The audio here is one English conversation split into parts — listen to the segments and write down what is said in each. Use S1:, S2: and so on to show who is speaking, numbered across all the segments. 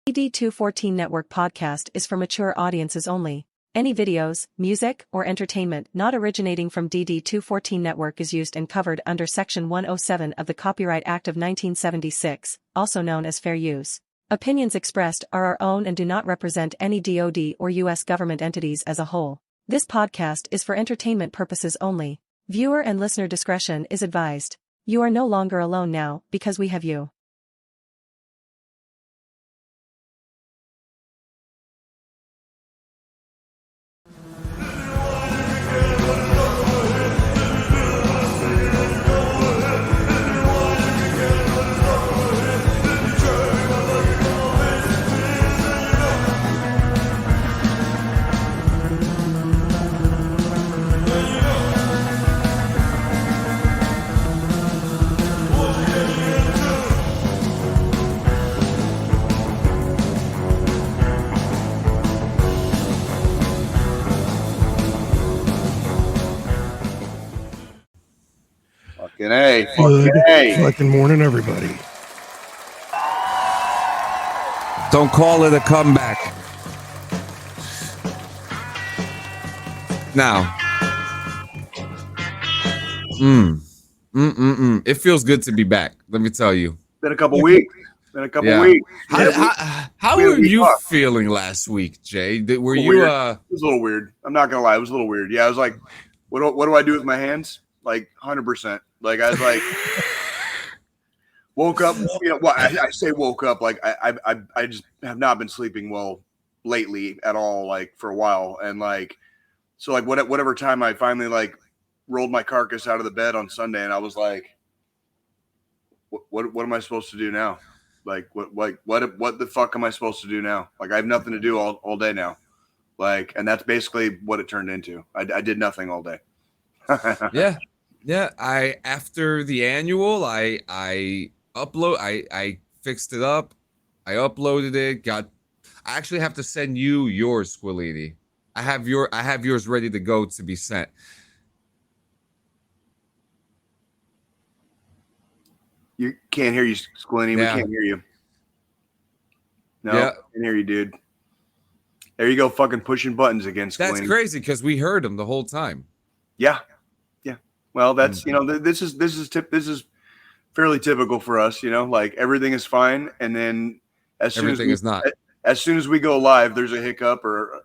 S1: DD214 Network Podcast is for mature audiences only. Any videos, music, or entertainment not originating from DD214 Network is used and covered under Section 107 of the Copyright Act of 1976, also known as fair use. Opinions expressed are our own and do not represent any DoD or U.S. government entities as a whole. This podcast is for entertainment purposes only. Viewer and listener discretion is advised. You are no longer alone now, because we have you.
S2: Good fucking morning, everybody.
S3: Don't call it a comeback. Now. It feels good to be back. Let me tell you.
S4: Been a couple weeks.
S3: How were you feeling last week, Jay? Were you?
S4: It was a little weird. I'm not gonna lie. It was a little weird. Yeah, I was like, what do I do with my hands? Like 100%. Like I was like, woke up. You know, I say woke up. Like I just have not been sleeping well lately at all. Like for a while, and like so like whatever time I finally like rolled my carcass out of the bed on Sunday, and I was like, what am I supposed to do now? Like what the fuck am I supposed to do now? Like I have nothing to do all day now. Like, and that's basically what it turned into. I did nothing all day.
S3: Yeah. I after the annual, I fixed it up. I uploaded it. I actually have to send you yours, Squillini. I have yours ready to go to be sent.
S4: You can't hear you, Squillini.
S3: Yeah.
S4: We can't hear you. No,
S3: yeah.
S4: Can't hear you, dude. There you go, fucking pushing buttons again, Squillini.
S3: That's crazy because we heard him the whole time.
S4: Yeah. Well, that's this is fairly typical for us. You know, like everything is fine, and then as soon as we go live, there's a hiccup or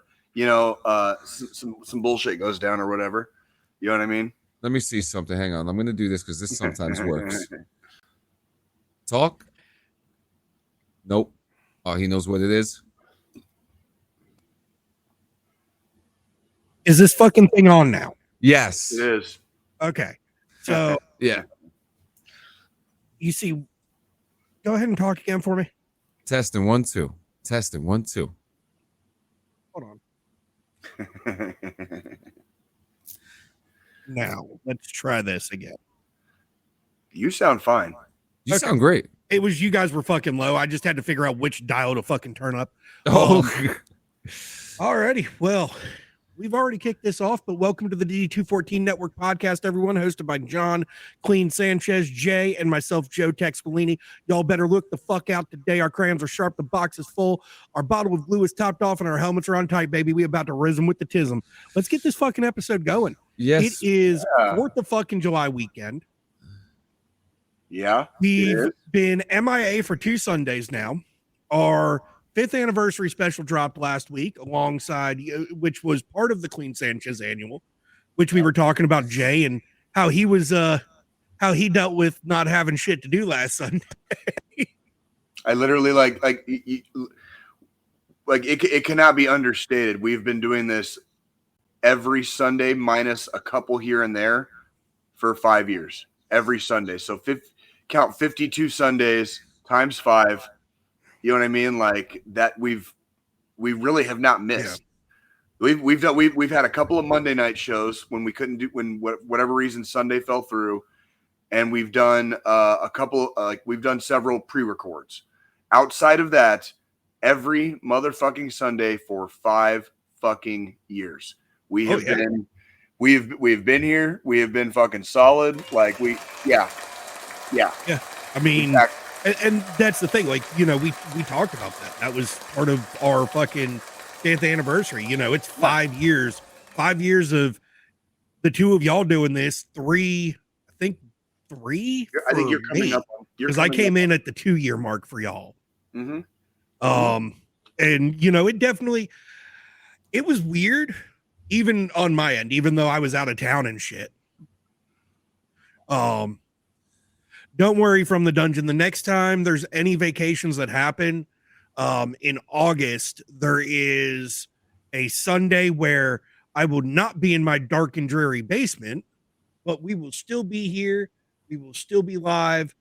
S4: some bullshit goes down or whatever. You know what I mean?
S3: Let me see something. Hang on, I'm going to do this because this sometimes works. Talk. Nope. Oh, he knows what it is.
S2: Is this fucking thing on now?
S3: Yes,
S4: it is.
S2: Okay. So
S3: yeah.
S2: You see, go ahead and talk again for me.
S3: Testing 1 2. Testing 1 2.
S2: Hold on. Now, let's try this again.
S4: You sound fine.
S3: You sound great.
S2: It was you guys were fucking low. I just had to figure out which dial to fucking turn up. Alrighty. Well, we've already kicked this off, but welcome to the DD214 Network Podcast, everyone, hosted by John Clean Sanchez, Jay, and myself, Joe Texpolini. Y'all better look the fuck out today. Our crayons are sharp, the box is full, our bottle of glue is topped off, and our helmets are on tight, baby. We about to rism with the tism. Let's get this fucking episode going.
S3: Yes.
S2: It is 4th of fucking July weekend.
S4: Yeah.
S2: We've been MIA for 2 Sundays now. Our 5th anniversary special dropped last week alongside, which was part of the Clean Sanchez annual, which we were talking about Jay and how he was, how he dealt with not having shit to do last Sunday.
S4: I literally it cannot be understated. We've been doing this every Sunday minus a couple here and there for 5 years, every Sunday. So count 52 Sundays times 5. You know what I mean? Like that we really have not missed. Yeah. We've had a couple of Monday night shows when we couldn't do whatever reason Sunday fell through, and we've done we've done several pre-records. Outside of that, every motherfucking Sunday for 5 fucking years. We have been here. We have been fucking solid. Like yeah.
S2: I mean, And that's the thing, like, you know, we talked about that. That was part of our fucking 10th anniversary. You know, it's 5 years of the two of y'all doing this. Three
S4: I think you're coming up
S2: because I came in at the 2-year mark for y'all.
S4: Mm-hmm.
S2: And you know, it was weird, even on my end, even though I was out of town and shit. Don't worry, From the Dungeon. The next time there's any vacations that happen, in August, there is a Sunday where I will not be in my dark and dreary basement, but we will still be here. We will still be live.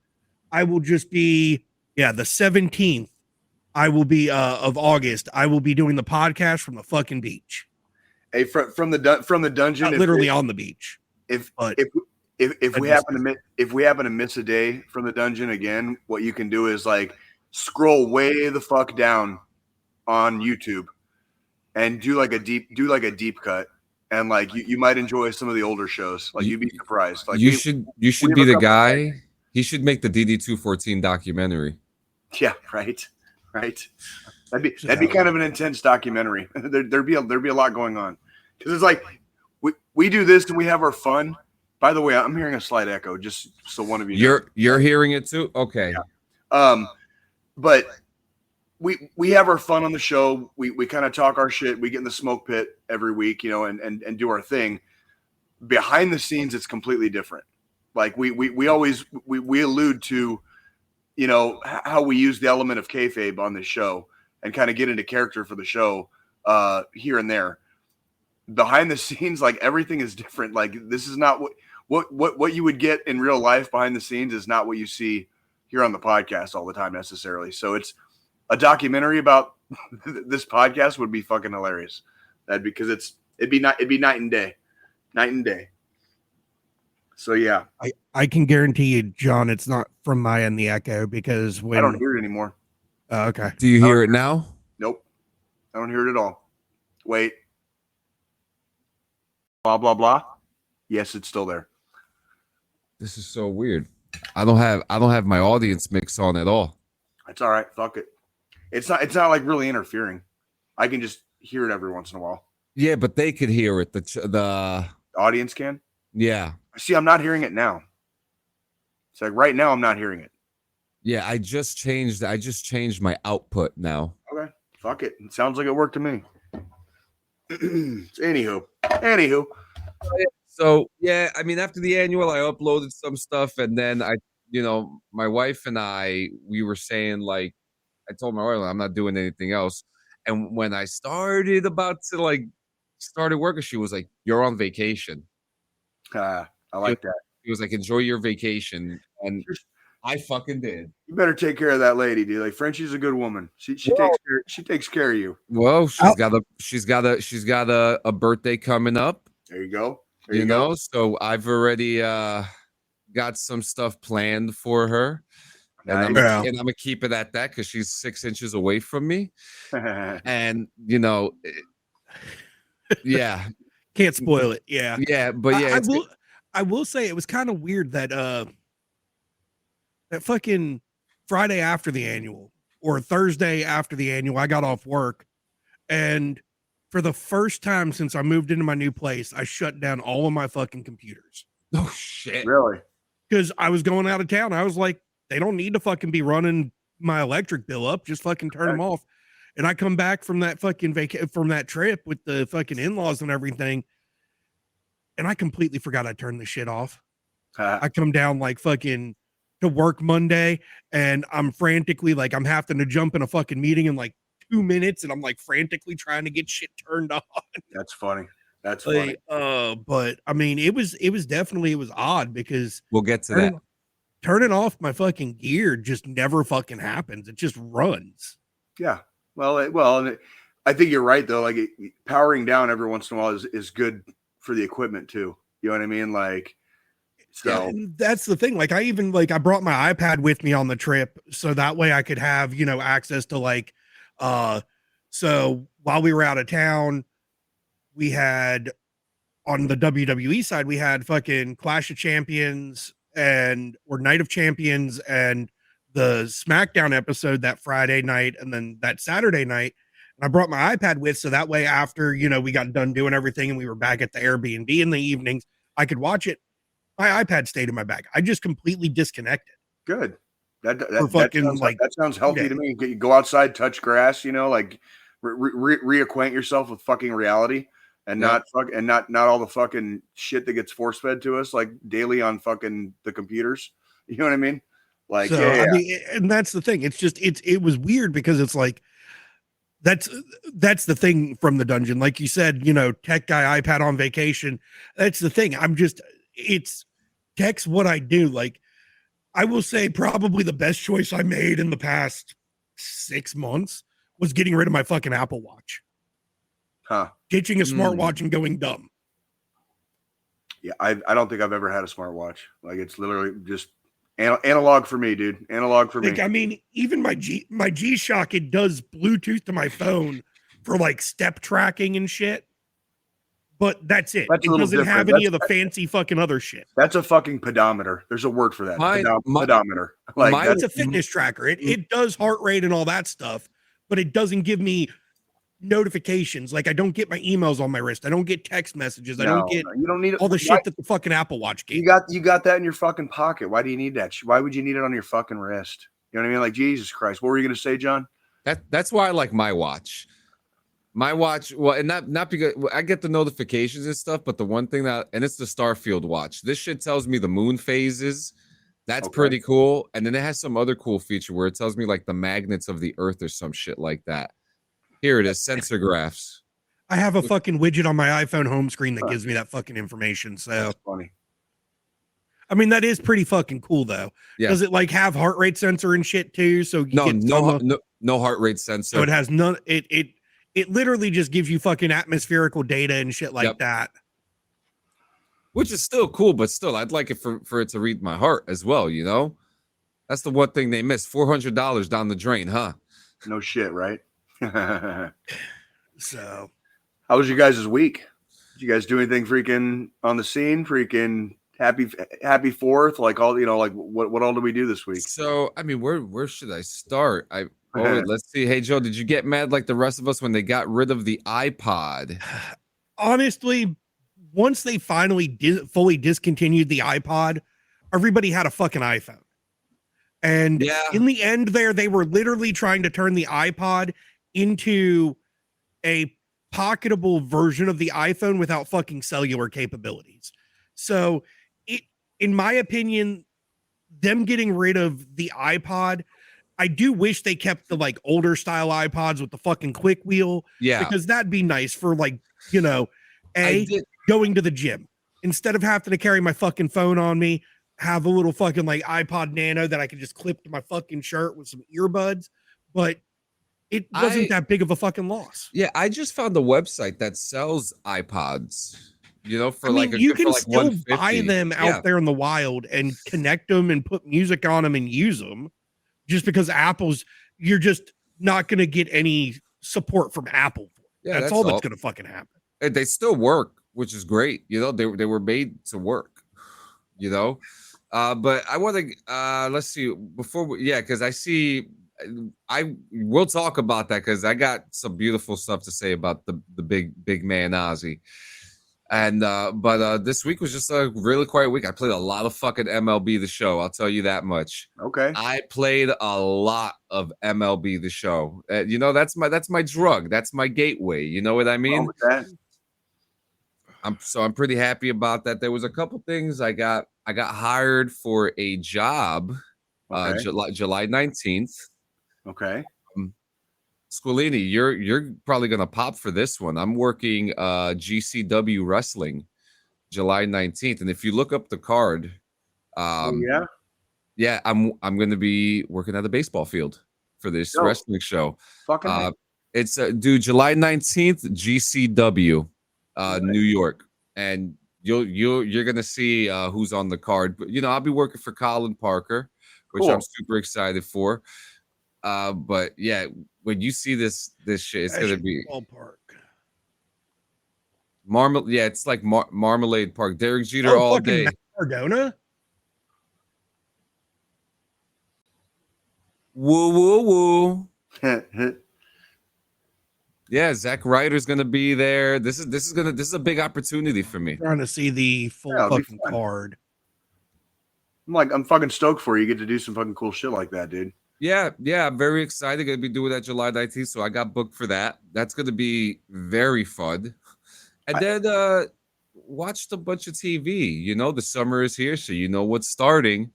S2: I will just be, the 17th. I will be of August. I will be doing the podcast from the fucking beach.
S4: Hey, from the dungeon,
S2: Not literally on the beach.
S4: If we happen to miss a day from the dungeon again, what you can do is like scroll way the fuck down on YouTube and do like a deep cut, and like you might enjoy some of the older shows. Like you'd be surprised. Like
S3: you should be the guy. He should make the DD214 documentary.
S4: Yeah, right. That'd be kind of an intense documentary. There'd be a lot going on, because it's like we do this and we have our fun. By the way, I'm hearing a slight echo, just so one of you
S3: know. You're hearing it too? Okay.
S4: Yeah. But we have our fun on the show. We kind of talk our shit. We get in the smoke pit every week, you know, and do our thing. Behind the scenes, it's completely different. Like we always allude to, you know, how we use the element of kayfabe on this show and kind of get into character for the show here and there. Behind the scenes, like everything is different. Like this is not what you would get in real life. Behind the scenes is not what you see here on the podcast all the time necessarily. So it's a documentary about this podcast would be fucking hilarious. That'd because it'd be night and day. So yeah,
S2: I can guarantee you, John, it's not from my end, the echo, because when
S4: I don't hear it anymore.
S2: Okay.
S3: Do you hear it now?
S4: Nope. I don't hear it at all. Wait. Blah, blah, blah. Yes, it's still there.
S3: This is so weird. I don't have my audience mix on at all.
S4: It's all right. Fuck it. It's not like really interfering. I can just hear it every once in a while.
S3: Yeah, but they could hear it. The
S4: audience can?
S3: Yeah.
S4: See, I'm not hearing it now. It's like right now I'm not hearing it.
S3: Yeah, I just changed my output now.
S4: Okay. Fuck it. It sounds like it worked to me. Anywho.
S3: So yeah, I mean, after the annual, I uploaded some stuff, and then my wife and we were saying, like, I told my wife I'm not doing anything else, and when I started working, she was like, "You're on vacation."
S4: I like that.
S3: He was like, "Enjoy your vacation," and I fucking did.
S4: You better take care of that lady, dude. Like Frenchie's a good woman. She takes care of you.
S3: Well, she's got a birthday coming up.
S4: There you go.
S3: So I've already got some stuff planned for her, and
S4: Nice.
S3: I'm gonna keep it at that because she's 6 inches away from me, and yeah,
S2: can't spoil it. Yeah,
S3: but yeah,
S2: I will say it was kind of weird that that fucking Friday after the annual or Thursday after the annual, I got off work, and for the first time since I moved into my new place, I shut down all of my fucking computers.
S3: Oh shit!
S4: Really?
S2: Because I was going out of town. I was like, they don't need to fucking be running my electric bill up. Just fucking turn them off. And I come back from that fucking from that trip with the fucking in-laws and everything, and I completely forgot I turned the shit off. I come down like fucking to work Monday, and I'm frantically like I'm having to jump in a fucking meeting in like 2 minutes, and I'm like frantically trying to get shit turned on.
S4: That's funny. That's funny.
S2: But I mean, it was odd because
S3: we'll get to that.
S2: Turning off my fucking gear just never fucking happens. It just runs.
S4: Yeah. Well, and I think you're right though. Like powering down every once in a while is good for the equipment too. You know what I mean? Like, so
S2: yeah, that's the thing. Like I brought my iPad with me on the trip, so that way I could have, access to like, so while we were out of town, we had on the WWE side, we had fucking Clash of Champions or Night of Champions and the SmackDown episode that Friday night and then that Saturday night. And I brought my iPad with, so that way after, we got done doing everything and we were back at the Airbnb in the evenings, I could watch it. My iPad stayed in my bag. I just completely disconnected.
S4: Good. That sounds healthy to me. You go outside, touch grass, like reacquaint yourself with fucking reality and not all the fucking shit that gets force fed to us like daily on fucking the computers. You know what I mean? Like, so, I mean,
S2: and that's the thing. It's just, it was weird because it's like, that's the thing from the dungeon. Like you said, tech guy, iPad on vacation. That's the thing. It's tech's what I do. Like, I will say probably the best choice I made in the past 6 months was getting rid of my fucking Apple Watch. Ditching a smartwatch and going dumb.
S4: Yeah, I don't think I've ever had a smartwatch. Like, it's literally just analog for me, dude. Analog for me.
S2: I mean, even my G-Shock, it does Bluetooth to my phone for like step tracking and shit. But that's it. It doesn't have any of the fancy fucking other shit.
S4: That's a fucking pedometer. There's a word for that. Pedometer.
S2: Like, that's a fitness tracker. It does heart rate and all that stuff, but it doesn't give me notifications. Like, I don't get my emails on my wrist. I don't get text messages. I don't get all the shit that the fucking Apple Watch gave.
S4: You got that in your fucking pocket. Why do you need that? Why would you need it on your fucking wrist? You know what I mean? Like, Jesus Christ. What were you going to say, John?
S3: That's why I like my watch. My watch, well, and not because I get the notifications and stuff, but the one thing and it's the Starfield watch. This shit tells me the moon phases. That's pretty cool. And then it has some other cool feature where it tells me like the magnets of the earth or some shit like that. Here it is, sensor graphs.
S2: I have a fucking widget on my iPhone home screen that gives me that fucking information. So
S4: that's funny.
S2: I mean, that is pretty fucking cool though. Yeah. Does it like have heart rate sensor and shit too? So
S3: no heart rate sensor.
S2: So it has none. It literally just gives you fucking atmospherical data and shit like that.
S3: Which is still cool, but still, I'd like it for it to read my heart as well, That's the one thing they missed. $400 down the drain, huh?
S4: No shit, right?
S2: So,
S4: how was you guys' week? Did you guys do anything freaking on the scene? Freaking happy 4th? Like all, like what all did we do this week?
S3: So, I mean, where should I start? Let's see. Hey, Joe, did you get mad like the rest of us when they got rid of the iPod?
S2: Honestly, once they finally fully discontinued the iPod, everybody had a fucking iPhone. And in the end there, they were literally trying to turn the iPod into a pocketable version of the iPhone without fucking cellular capabilities. So in my opinion, them getting rid of the iPod, I do wish they kept the like older style iPods with the fucking click wheel.
S3: Yeah.
S2: Because that'd be nice for like, going to the gym. Instead of having to carry my fucking phone on me, have a little fucking like iPod Nano that I could just clip to my fucking shirt with some earbuds. But it wasn't that big of a fucking loss.
S3: Yeah, I just found a website that sells iPods. You
S2: can still buy them out there in the wild and connect them and put music on them and use them. Just because you're just not going to get any support from Apple. Yeah, that's all that's going to fucking happen.
S3: They still work, which is great. They were made to work. But I want to let's see because I see. We'll talk about that because I got some beautiful stuff to say about the big man Ozzy. And but this week was just a really quiet week. I played a lot of fucking MLB The Show. I'll tell you that much.
S4: Okay.
S3: I played a lot of MLB The Show. That's my drug. That's my gateway. You know what I mean?
S4: With that?
S3: I'm pretty happy about that. There was a couple things I got hired for a job July 19th.
S4: Okay.
S3: Squilini, you're probably gonna pop for this one. I'm working GCW Wrestling July 19th, and if you look up the card, I'm gonna be working at a baseball field for this wrestling show. It's July 19th, GCW, New York, and you're gonna see who's on the card. But I'll be working for Colin Parker, which I'm super excited for. But yeah, when you see this shit, it's gonna be
S2: ballpark.
S3: It's like Marmalade Park. Derek Jeter all day.
S2: Cardona.
S3: Woo, woo, woo. Yeah, Zack Ryder's gonna be there. This is a big opportunity for me.
S2: Trying to see the full fucking card.
S4: I'm fucking stoked for you. You get to do some fucking cool shit like that, dude.
S3: Yeah, I'm very excited. Gonna be doing that July 19th, so I got booked for that. That's gonna be very fun. And then watched a bunch of TV. You know, the summer is here, so you know what's starting.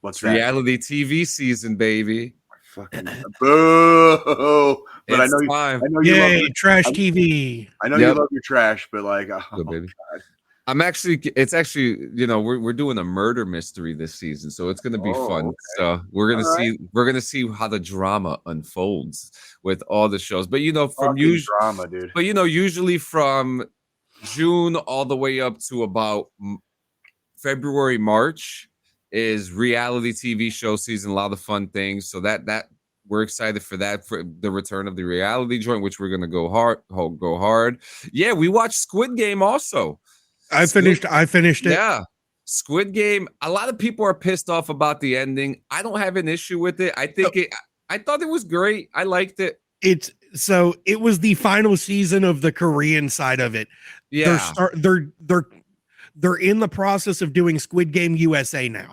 S4: What's that?
S3: Reality TV season, baby.
S4: Fucking boo! But
S3: It's
S4: I know
S3: time.
S4: you love
S2: Yay, trash TV.
S4: I know you love your trash, but like,
S3: Good, baby. It's actually, you know, we're doing a murder mystery this season, so it's gonna be fun.
S4: Okay.
S3: So we're gonna see how the drama unfolds with all the shows. But you know, from usually
S4: drama, dude.
S3: But you know, usually from June all the way up to about February, March is reality TV show season. A lot of fun things. So that we're excited for that, for the return of the reality joint, which we're gonna go hard. Yeah, we watched Squid Game also.
S2: I finished it.
S3: Yeah. Squid Game. A lot of people are pissed off about the ending. I don't have an issue with it. I thought it was great. I liked it.
S2: It was the final season of the Korean side of it.
S3: Yeah.
S2: They're in the process of doing Squid Game USA now.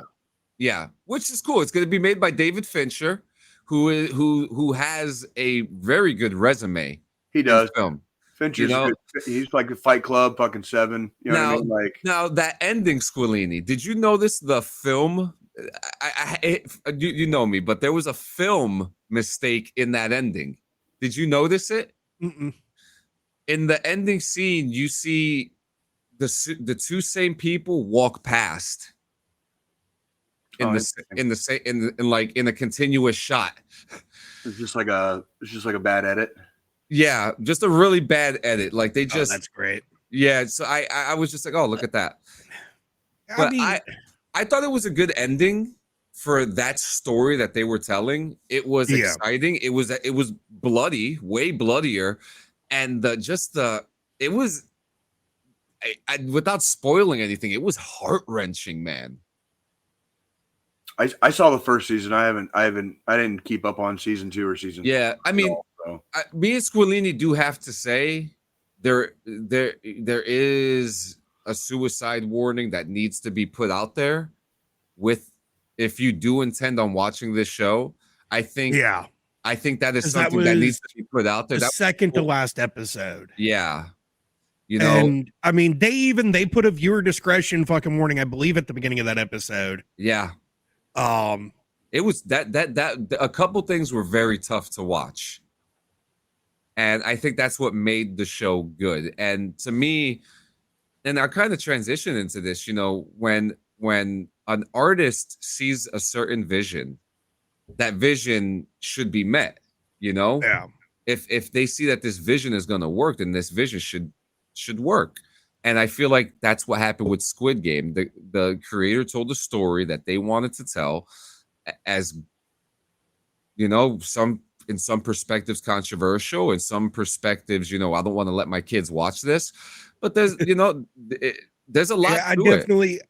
S3: Yeah, which is cool. It's going to be made by David Fincher, who has a very good resume.
S4: He does.
S3: Film.
S4: Fincher's good. He's like the Fight Club, fucking 7. You know what I mean? Like,
S3: now that ending, Squillini. Did you notice the film? You know me, but there was a film mistake in that ending. Did you notice it?
S2: Mm-mm.
S3: In the ending scene, you see the two same people walk past in a continuous shot.
S4: It's just like a bad edit.
S3: Yeah, just a really bad edit. Like they just
S2: that's great.
S3: Yeah, so I was just like, oh, look at that. But I thought it was a good ending for that story that they were telling. It was exciting. It was bloody, way bloodier, and it was without spoiling anything, it was heart-wrenching, man.
S4: I saw the first season. I didn't keep up on season 2 or season 3.
S3: Yeah, I mean, me and Squillini do have to say there is a suicide warning that needs to be put out there. If you do intend on watching this show, I think that is something that needs to be put out there.
S2: The second to last episode.
S3: Yeah. You know,
S2: and I mean, they put a viewer discretion fucking warning, I believe, at the beginning of that episode.
S3: Yeah. It was that a couple things were very tough to watch. And I think that's what made the show good. And to me, and I kind of transition into this, you know, when an artist sees a certain vision, that vision should be met, you know?
S2: Yeah.
S3: If they see that this vision is going to work, then this vision should work. And I feel like that's what happened with Squid Game. The creator told a story that they wanted to tell, as you know, in some perspectives controversial, in some perspectives, you know, I don't want to let my kids watch this, but there's, you know, there's a lot.
S2: Yeah, I definitely,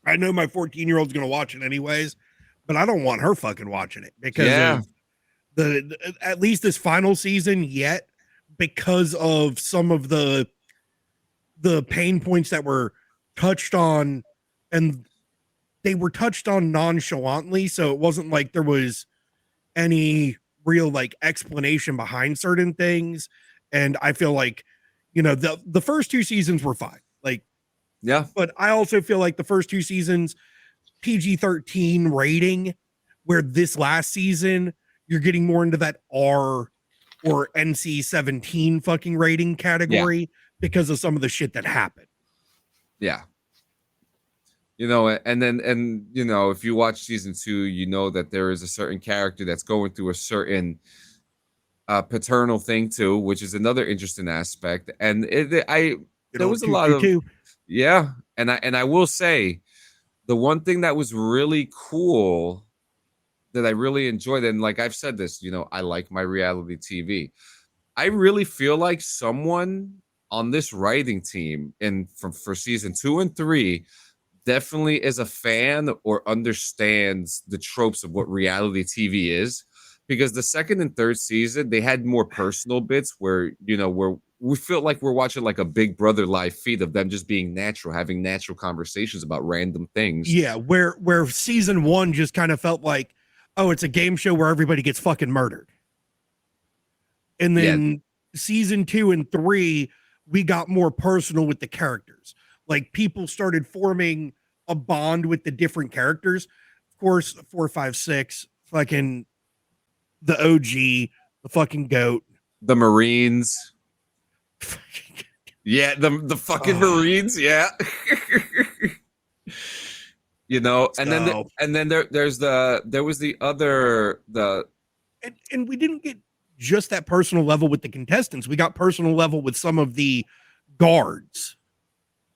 S2: I know my 14-year-old's going to watch it anyways, but I don't want her fucking watching it because of at least this final season yet, because of some of the pain points that were touched on, and they were touched on nonchalantly. So it wasn't like there was any real like explanation behind certain things. And I feel like, you know, the first 2 seasons were fine. Like,
S3: yeah, but
S2: I also feel like the first 2 seasons, PG-13 rating, where this last season, you're getting more into that R or NC-17 fucking rating category because of some of the shit that happened.
S3: Yeah. You know, and you know, if you watch season 2, you know that there is a certain character that's going through a certain paternal thing too, which is another interesting aspect. And there was a lot of and I will say the one thing that was really cool that I really enjoyed, and like I've said this, you know, I like my reality TV. I really feel like someone on this writing team for season 2 and 3 definitely is a fan or understands the tropes of what reality TV is, because the second and third season, they had more personal bits where, where we feel like we're watching like a Big Brother live feed of them just being natural, having natural conversations about random things.
S2: Yeah, where season 1 just kind of felt like, oh, it's a game show where everybody gets fucking murdered. And then season 2 and 3, we got more personal with the characters. Like people started forming a bond with the different characters. Of course, 4, 5, 6, fucking the OG, the fucking GOAT.
S3: The Marines. Yeah, the fucking Marines, yeah. And then there was the other
S2: and we didn't get just that personal level with the contestants. We got personal level with some of the guards.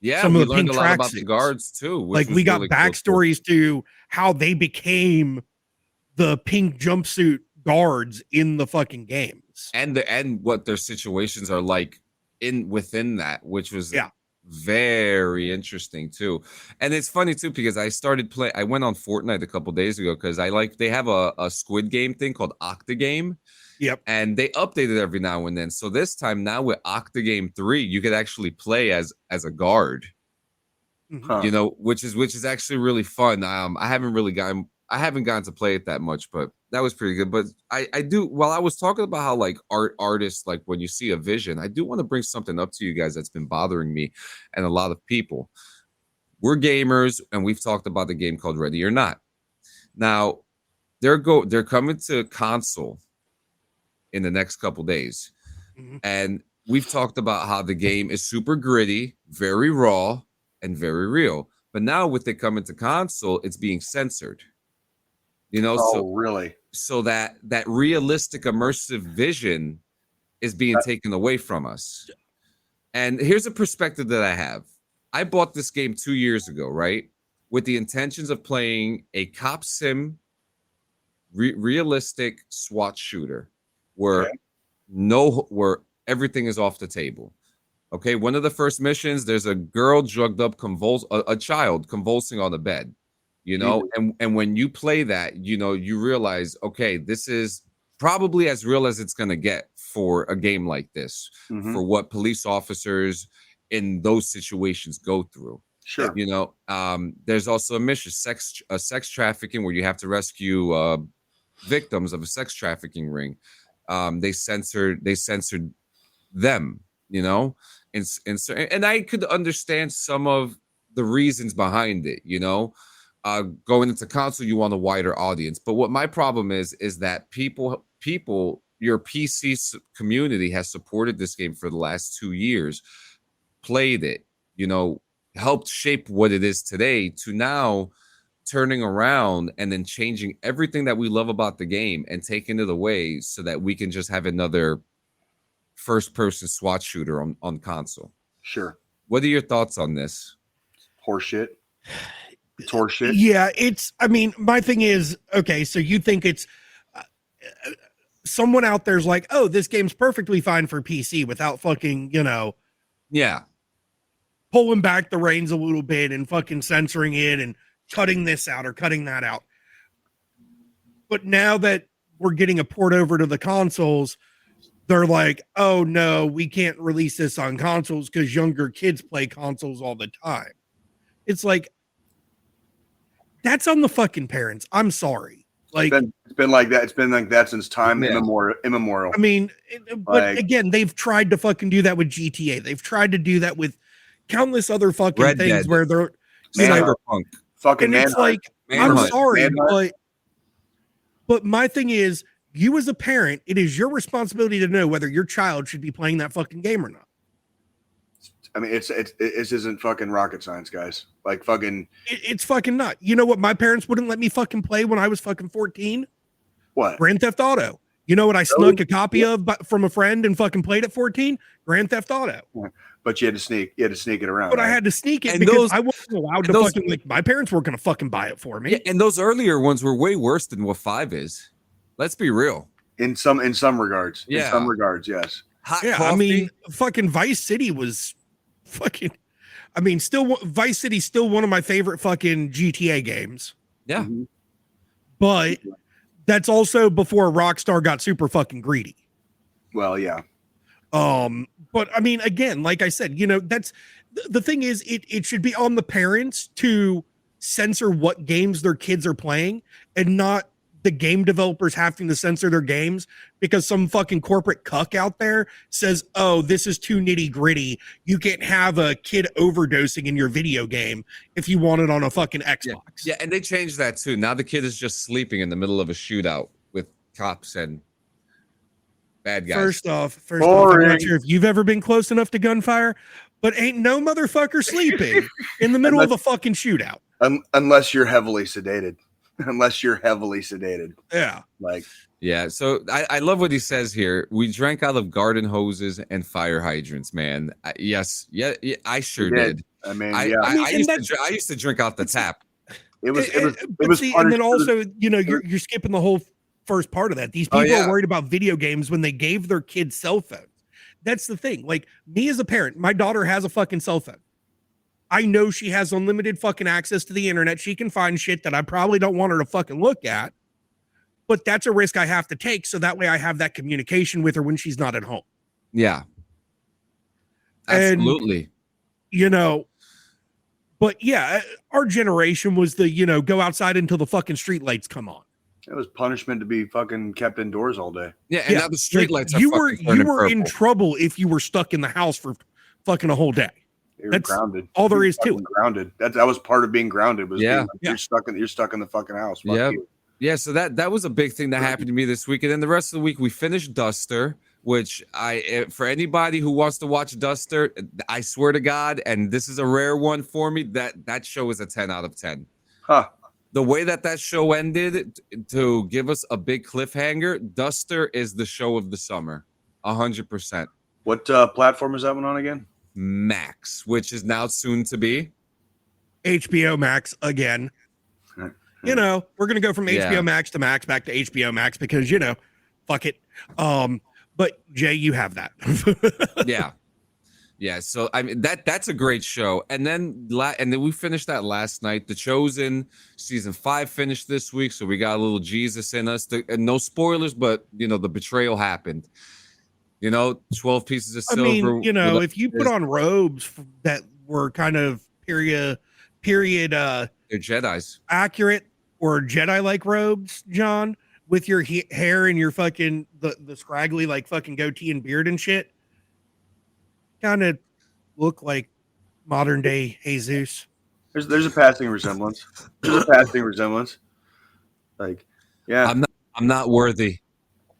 S3: Yeah,
S2: some
S3: we
S2: of the
S3: learned
S2: pink
S3: a lot about
S2: tracksuits.
S3: the guards too.
S2: Like we got backstories to how they became the pink jumpsuit guards in the fucking games,
S3: and what their situations are like within that, which was
S2: yeah,
S3: very interesting too. And it's funny too because I went on Fortnite a couple days ago because they have a Squid Game thing called Octagame.
S2: Yep.
S3: And they update it every now and then. So this time now with Octagame 3, you could actually play as a guard. Which is actually really fun. I haven't gotten to play it that much, but that was pretty good. But I do, while I was talking about how like artists, like when you see a vision, I do want to bring something up to you guys that's been bothering me and a lot of people. We're gamers, and we've talked about the game called Ready or Not. Now, they're coming to console in the next couple days. And we've talked about how the game is super gritty, very raw, and very real. But now with it coming to console, it's being censored.
S4: Really?
S3: So that realistic, immersive vision is being taken away from us. And here's a perspective that I have. I bought this game 2 years ago, right? With the intentions of playing a cop sim, realistic SWAT shooter, where everything is off the table. Okay, one of the first missions, there's a girl drugged up, a child convulsing on the bed, and when you play that, you realize, okay, this is probably as real as it's going to get for a game like this, for what police officers in those situations go through.
S4: Sure.
S3: There's also a mission, sex trafficking, where you have to rescue victims of a sex trafficking ring. They censored them, and I could understand some of the reasons behind it. Going into console, you want a wider audience. But what my problem is that people, your PC community has supported this game for the last 2 years, played it, helped shape what it is today, to now turning around and then changing everything that we love about the game and taking it away so that we can just have another first-person SWAT shooter on console.
S4: Sure.
S3: What are your thoughts on this?
S4: Horseshit. It's horseshit.
S2: Yeah, my thing is, okay, so you think it's someone out there's like, oh, this game's perfectly fine for PC without fucking,
S3: yeah,
S2: pulling back the reins a little bit and fucking censoring it and cutting this out or cutting that out. But now that we're getting a port over to the consoles, they're like, oh no, we can't release this on consoles because younger kids play consoles all the time. It's like, that's on the fucking parents. I'm sorry. Like
S4: it's been like that. It's been like that since time immemorial.
S2: I mean, but again, they've tried to fucking do that with GTA. They've tried to do that with countless other fucking
S3: Red
S2: things
S3: Dead.
S2: where they're
S3: Cyberpunk.
S4: Fucking
S2: and it's like, I'm sorry, but my thing is, you as a parent, it is your responsibility to know whether your child should be playing that fucking game or not.
S4: I mean, it isn't fucking rocket science, guys. Like fucking,
S2: it's fucking not. You know what? My parents wouldn't let me fucking play when I was fucking 14.
S4: What?
S2: Grand Theft Auto. You know what I snuck a copy of from a friend and fucking played at 14? Grand Theft Auto.
S4: But you had to sneak it around.
S2: But
S4: right?
S2: I had to sneak it
S3: And
S2: because I wasn't allowed to fucking, like, my parents weren't going to fucking buy it for me.
S3: Yeah, and those earlier ones were way worse than what 5 is. Let's be real.
S4: In some regards.
S3: Yeah.
S4: In some regards, yes.
S3: Hot
S2: Yeah,
S3: coffee.
S2: I mean, fucking Vice City was fucking, I mean, still Vice City's still one of my favorite fucking GTA games.
S3: Yeah.
S4: Mm-hmm.
S2: But that's also before Rockstar got super fucking greedy.
S4: Well, yeah.
S2: But I mean, again, like I said, that's the thing is it should be on the parents to censor what games their kids are playing and not the game developers having to censor their games because some fucking corporate cuck out there says, oh, this is too nitty gritty. You can't have a kid overdosing in your video game if you want it on a fucking Xbox.
S3: Yeah, and they changed that too. Now the kid is just sleeping in the middle of a shootout with cops and bad guys.
S2: First off, I'm not sure if you've ever been close enough to gunfire, but ain't no motherfucker sleeping in the middle of a fucking shootout.
S4: Unless you're heavily sedated.
S2: Yeah.
S3: Yeah. So I love what he says here. We drank out of garden hoses and fire hydrants, man. Yes. Yeah. I sure did.
S4: I mean,
S3: I used to drink off the tap.
S4: It was
S2: and then also, you're skipping the whole first part of that. These people are worried about video games when they gave their kids cell phones. That's the thing. Like me as a parent, my daughter has a fucking cell phone. I know she has unlimited fucking access to the internet. She can find shit that I probably don't want her to fucking look at, but that's a risk I have to take. So that way I have that communication with her when she's not at home.
S3: Yeah. Absolutely.
S2: And, but yeah, our generation was the, go outside until the fucking street lights come on.
S4: It was punishment to be fucking kept indoors all day.
S3: Yeah. And now the street lights are
S2: you were in trouble if you were stuck in the house for fucking a whole day.
S4: That's grounded.
S2: All there is to it.
S4: Grounded. That was part of being grounded. Was you're stuck in the fucking house.
S3: Yeah. Yeah. So that was a big thing that happened to me this week. And then the rest of the week we finished Duster, which for anybody who wants to watch Duster, I swear to God, and this is a rare one for me, that show is a 10 out of 10.
S4: Huh.
S3: The way that show ended to give us a big cliffhanger, Duster is the show of the summer. 100%.
S4: What platform is that one on again?
S3: Max, which is now soon to be
S2: HBO Max again. We're going to go from HBO Max to Max back to HBO Max because, fuck it. But Jay, you have that. Yeah. So I mean that's a great show. And then we finished that last night. The Chosen season 5 finished this week, so we got a little Jesus in us. And no spoilers, but the betrayal happened. 12 pieces of silver. I mean, if you put on robes that were kind of period
S3: they're Jedis
S2: accurate or Jedi-like robes, John, with your hair and your fucking the scraggly like fucking goatee and beard and shit, kind of look like modern day Jesus.
S4: There's a passing resemblance. Like, yeah,
S3: I'm not worthy.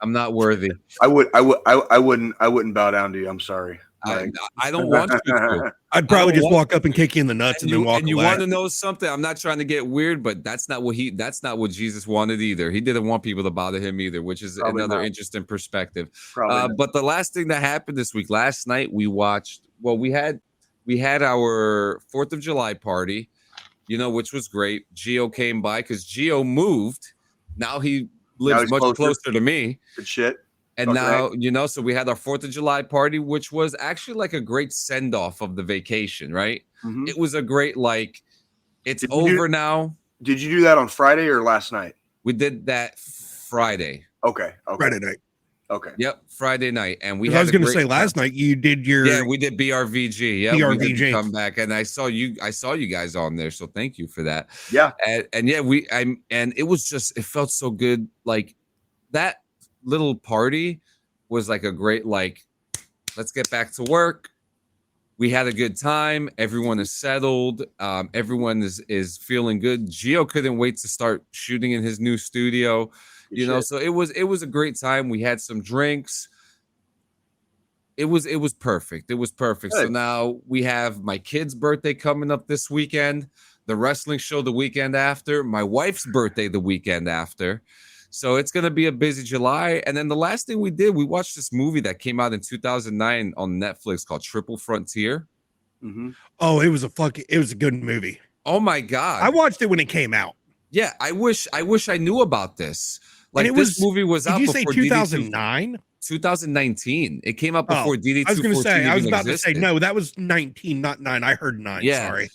S3: I'm not worthy.
S4: I wouldn't bow down to you. I'm sorry.
S3: I don't want you to.
S2: I'd probably just walk up and kick you in the nuts and then walk away.
S3: And you want to know something? I'm not trying to get weird, but that's not what Jesus wanted either. He didn't want people to bother him either, which is probably another interesting perspective. But the last thing that happened this week, last night we watched. Well, we had our 4th of July party, which was great. Gio came by because Gio moved. Now he lives much closer to me.
S4: Good shit.
S3: And now, so we had our 4th of July party, which was actually like a great send off of the vacation, right? Mm-hmm. It was a great, it's over now.
S4: Did you do that on Friday or last night?
S3: We did that Friday.
S4: Okay.
S2: Friday night.
S4: Okay.
S3: Yep. Friday night. And
S2: I was going to say last night you did your.
S3: Yeah, we did BRVG. Yeah.
S2: BRVG.
S3: Come back. And I saw you guys on there. So thank you for that.
S4: Yeah.
S3: And it was just, it felt so good. Like that little party was like a great, let's get back to work. We had a good time. Everyone is settled. Everyone is feeling good. Gio couldn't wait to start shooting in his new studio. So it was a great time. We had some drinks. It was perfect. It was perfect. Good. So now we have my kid's birthday coming up this weekend, the wrestling show the weekend after, my wife's birthday the weekend after. So it's going to be a busy July. And then the last thing we did, we watched this movie that came out in 2009 on Netflix called Triple Frontier.
S2: Mm-hmm. Oh, it was a good movie.
S3: Oh my God.
S2: I watched it when it came out.
S3: Yeah. I wish I knew about this. This movie was out before.
S2: Did you say 2009?
S3: 2019. It came out before DD214.
S2: I was going to say, I was about
S3: existed.
S2: to say, no, that was 19, not 9. I heard 9.
S3: Yeah.
S2: Sorry.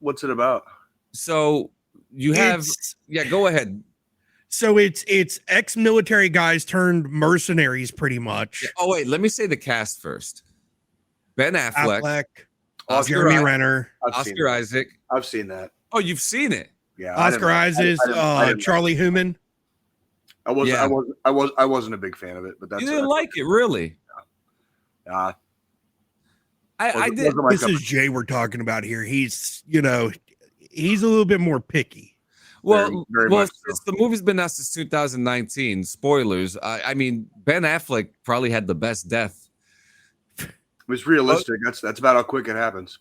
S4: What's it about?
S3: So you have, go ahead.
S2: So it's ex-military guys turned mercenaries, pretty much.
S3: Yeah. Oh wait, let me say the cast first. Ben Affleck,
S2: Jeremy Renner,
S3: Oscar Isaac.
S4: I've seen that.
S3: Oh, you've seen it?
S4: Yeah.
S2: Oscar Isaac, Charlie Human.
S4: I wasn't a big fan of it, but
S3: you didn't like it, really?
S4: Yeah.
S3: I did.
S2: This is Jay we're talking about here. He's he's a little bit more picky.
S3: Well,
S4: very much
S3: since the movie's been out since 2019, spoilers. I mean, Ben Affleck probably had the best death.
S4: It's realistic. That's about how quick it happens.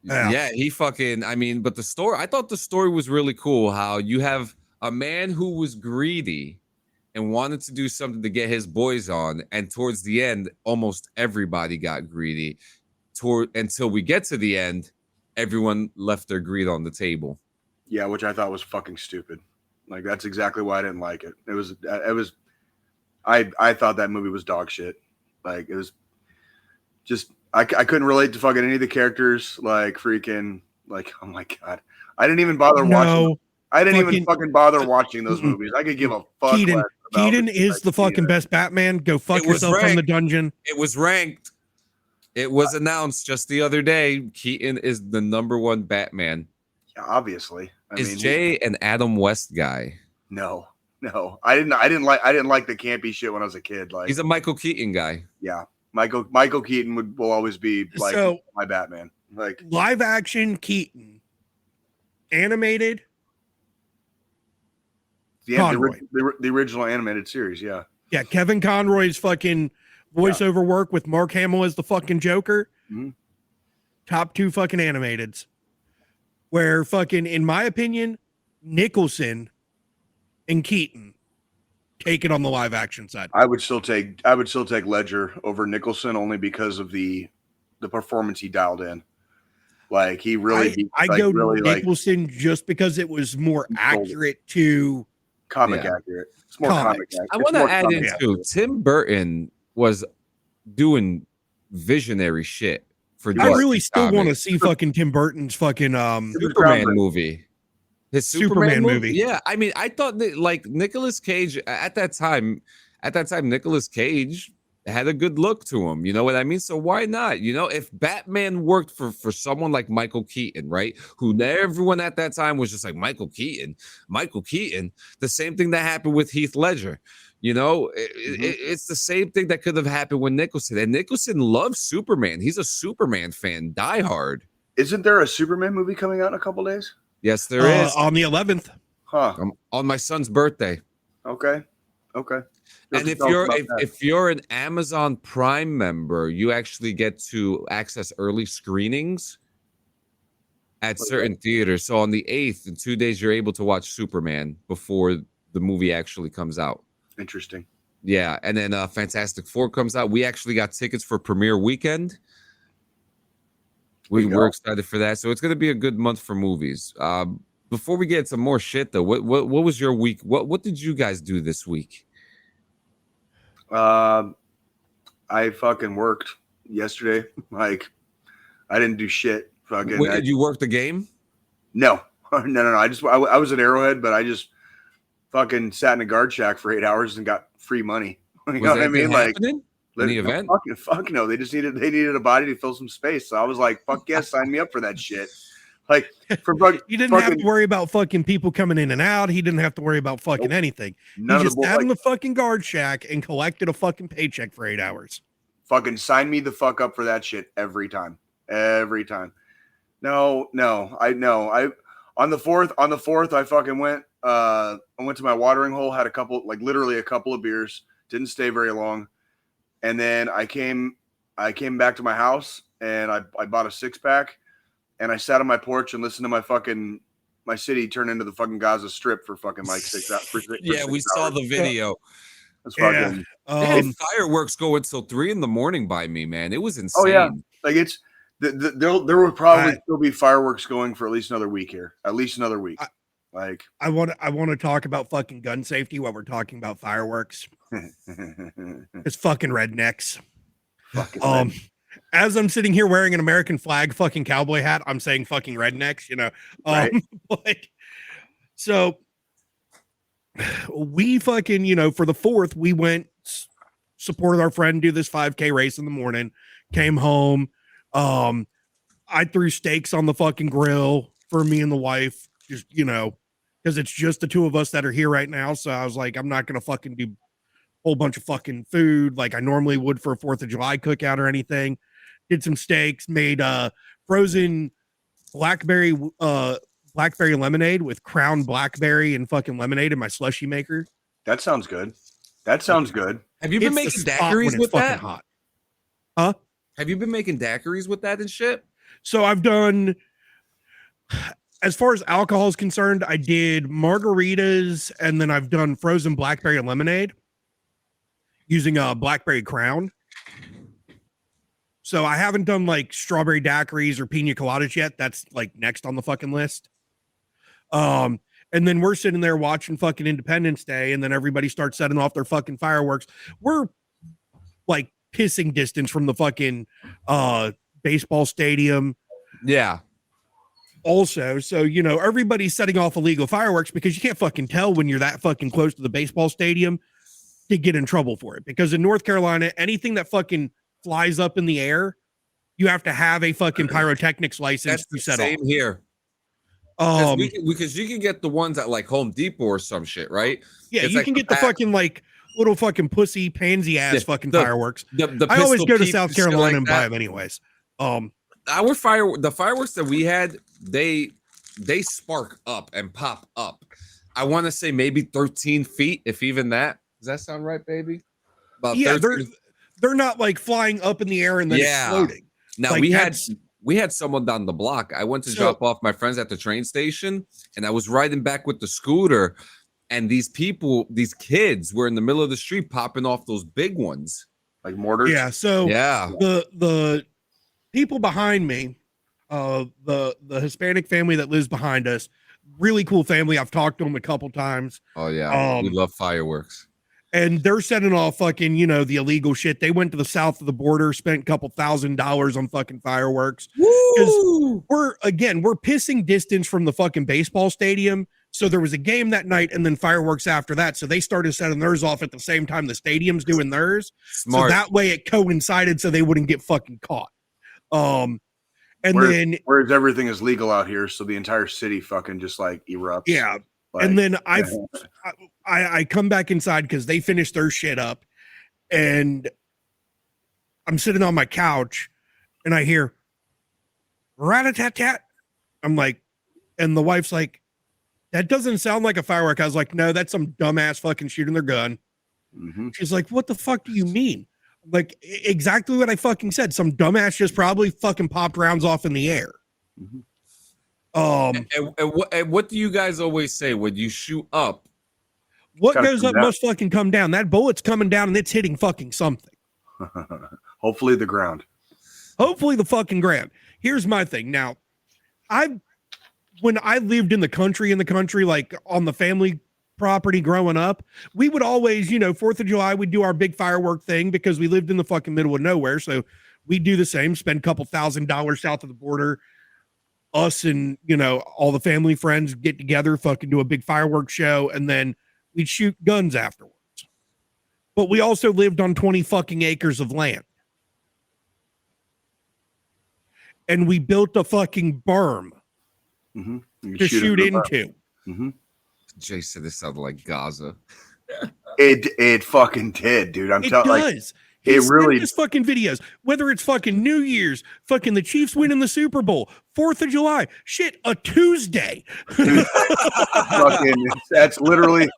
S3: Yeah, he fucking. I mean, but the story. I thought the story was really cool. How you have a man who was greedy and wanted to do something to get his boys on, and towards the end, almost everybody got greedy. Until we get to the end, everyone left their greed on the table.
S4: Yeah, which I thought was fucking stupid. Like, that's exactly why I didn't like it. I thought that movie was dog shit. Like, it was just, I couldn't relate to fucking any of the characters. Like, freaking, like, oh my God. I didn't even bother watching. I didn't even fucking bother watching those movies. I could give a fuck.
S2: Keaton is the fucking best Batman. Go fuck yourself from the dungeon.
S3: It was ranked. It was announced just the other day. Keaton is the #1 Batman.
S4: Yeah, obviously.
S3: Is Jay an Adam West guy?
S4: No. I didn't like the campy shit when I was a kid. Like,
S3: he's a Michael Keaton guy.
S4: Yeah, Michael Keaton will always be like my Batman. Like,
S2: live action Keaton, animated.
S4: The original animated series. Yeah.
S2: Yeah, Kevin Conroy's fucking voiceover work with Mark Hamill as the fucking Joker.
S4: Mm-hmm.
S2: Top 2 fucking animateds. Where fucking, in my opinion, Nicholson and Keaton take it on the live action side.
S4: I would still take Ledger over Nicholson only because of the performance he dialed in. Like, he really
S2: I go Nicholson just because it was more accurate to
S4: comic accurate. It's more comic accurate.
S3: I want to add in too, Tim Burton was doing visionary shit.
S2: I really still want to see fucking Tim Burton's fucking
S3: Superman movie. His Superman movie.
S2: Yeah,
S3: I mean, I thought that, like, Nicolas Cage at that time, Nicolas Cage had a good look to him. You know what I mean? So why not? You know, if Batman worked for someone like Michael Keaton, right? Who everyone at that time was just like, Michael Keaton. The same thing that happened with Heath Ledger. You know, it's the same thing that could have happened with Nicholson. And Nicholson loves Superman. He's a Superman fan, diehard.
S4: Isn't there a Superman movie coming out in a couple days?
S3: Yes, there is.
S2: On the 11th.
S4: Huh.
S3: On my son's birthday.
S4: Okay.
S3: And if you're an Amazon Prime member, you actually get to access early screenings at certain theaters. So on the 8th, in 2 days, you're able to watch Superman before the movie actually comes out.
S4: Interesting.
S3: Yeah, and then Fantastic Four comes out. We actually got tickets for premiere weekend. We're excited for that. So it's going to be a good month for movies. Before we get some more shit, though, what was your week? What did you guys do this week?
S4: I fucking worked yesterday. Like, I didn't do shit. Fucking.
S3: Did you work the game?
S4: No. I was at Arrowhead, but I just fucking sat in a guard shack for 8 hours and got free money. You know what I mean? Like,
S3: any event?
S4: Fuck no. They needed a body to fill some space. So I was like, fuck yes, sign me up for that shit. Like,
S2: he didn't have to worry about fucking people coming in and out. He didn't have to worry about fucking anything. He just sat in the fucking guard shack and collected a fucking paycheck for 8 hours.
S4: Fucking sign me the fuck up for that shit every time. No. On the fourth, I fucking went. I went to my watering hole, had literally a couple of beers, didn't stay very long, and then I came back to my house and I bought a 6-pack, and I sat on my porch and listened to my city turn into the fucking Gaza Strip for fucking like 6 hours.
S3: Yeah, we saw the video.
S4: That's fucking.
S3: They had fireworks go until 3 a.m. by me, man. It was insane.
S4: Oh yeah, like it's. There will probably still be fireworks going for at least another week here. At least another week.
S2: I want to talk about fucking gun safety while we're talking about fireworks. It's fucking rednecks.
S4: Fucking
S2: As I'm sitting here wearing an American flag fucking cowboy hat, I'm saying fucking rednecks, you know.
S4: Right.
S2: Like, so we fucking, you know, for the 4th, we went, supported our friend, do this 5K race in the morning, came home. I threw steaks on the fucking grill for me and the wife, just, you know, because it's just the two of us that are here right now. So I was like, I'm not going to fucking do a whole bunch of fucking food like I normally would for a 4th of July cookout or anything. Did some steaks, made frozen blackberry lemonade with Crown blackberry and fucking lemonade in my slushy maker.
S4: That sounds good. That sounds good.
S3: Have you been making daiquiris with that?
S2: Hot. Huh?
S3: Have you been making daiquiris with that and shit?
S2: So I've done, as far as alcohol is concerned, I did margaritas, and then I've done frozen blackberry lemonade using a blackberry Crown. So I haven't done like strawberry daiquiris or pina coladas yet. That's like next on the fucking list. And then we're sitting there watching fucking Independence Day, and then everybody starts setting off their fucking fireworks. We're like pissing distance from the fucking baseball stadium.
S3: Yeah.
S2: Also, so, you know, everybody's setting off illegal fireworks because you can't fucking tell when you're that fucking close to the baseball stadium to get in trouble for it. Because in North Carolina, anything that fucking flies up in the air, you have to have a fucking pyrotechnics license to set off.
S3: Same here. Because you can get the ones at like Home Depot or some shit, right?
S2: Yeah,
S3: it's
S2: you
S3: like
S2: can get the fucking like little fucking pussy pansy ass fucking fireworks.
S3: The
S2: I always go to
S3: pistol
S2: South
S3: peeps and shit
S2: Carolina
S3: like
S2: and buy
S3: that.
S2: them anyways.
S3: The fireworks that we had, they spark up and pop up. I want to say maybe 13 feet, if even that. Does that sound right, baby? About
S2: Yeah,
S3: 13.
S2: they're not like flying up in the air and then exploding.
S3: Now
S2: like
S3: we had someone down the block. I went to drop off my friends at the train station, and I was riding back with the scooter, and these kids were in the middle of the street popping off those big ones.
S4: Like mortars?
S2: Yeah, so the people behind me, the Hispanic family that lives behind us, really cool family. I've talked to them a couple times.
S3: Oh yeah, we love fireworks.
S2: And they're setting off fucking, you know, the illegal shit. They went to the south of the border, spent a couple $1,000s on fucking fireworks. Because we're pissing distance from the fucking baseball stadium. So there was a game that night and then fireworks after that. So they started setting theirs off at the same time the stadium's doing theirs.
S3: Smart.
S2: So that way it coincided so they wouldn't get fucking caught. Whereas
S4: everything is legal out here, so the entire city fucking just like erupts.
S2: Yeah.
S4: Like,
S2: and then I come back inside because they finished their shit up, and I'm sitting on my couch and I hear rat-a-tat-tat. I'm like, and the wife's like, that doesn't sound like a firework. I was like, no, that's some dumbass fucking shooting their gun.
S4: Mm-hmm.
S2: She's like, what the fuck do you mean? I'm like, exactly what I fucking said. Some dumbass just probably fucking popped rounds off in the air.
S4: Mm-hmm.
S3: And what do you guys always say when you shoot up?
S2: What goes up must fucking come down. That bullet's coming down and it's hitting fucking something.
S4: Hopefully the ground.
S2: Hopefully the fucking ground. Here's my thing. Now, when I lived in the country, like on the family property growing up, we would always, you know, 4th of July, we'd do our big firework thing because we lived in the fucking middle of nowhere. So we'd do the same, spend a couple $1,000s south of the border. Us and, you know, all the family friends get together, fucking do a big fireworks show, and then we'd shoot guns afterwards. But we also lived on 20 fucking acres of land. And we built a fucking berm to shoot into.
S4: Mm-hmm.
S3: Jay said this sounded like Gaza.
S4: It fucking did, dude. I'm telling you. It does.
S2: It really is fucking videos, whether it's fucking New Year's, fucking the Chiefs winning the Super Bowl, 4th of July, shit, a Tuesday.
S4: That's literally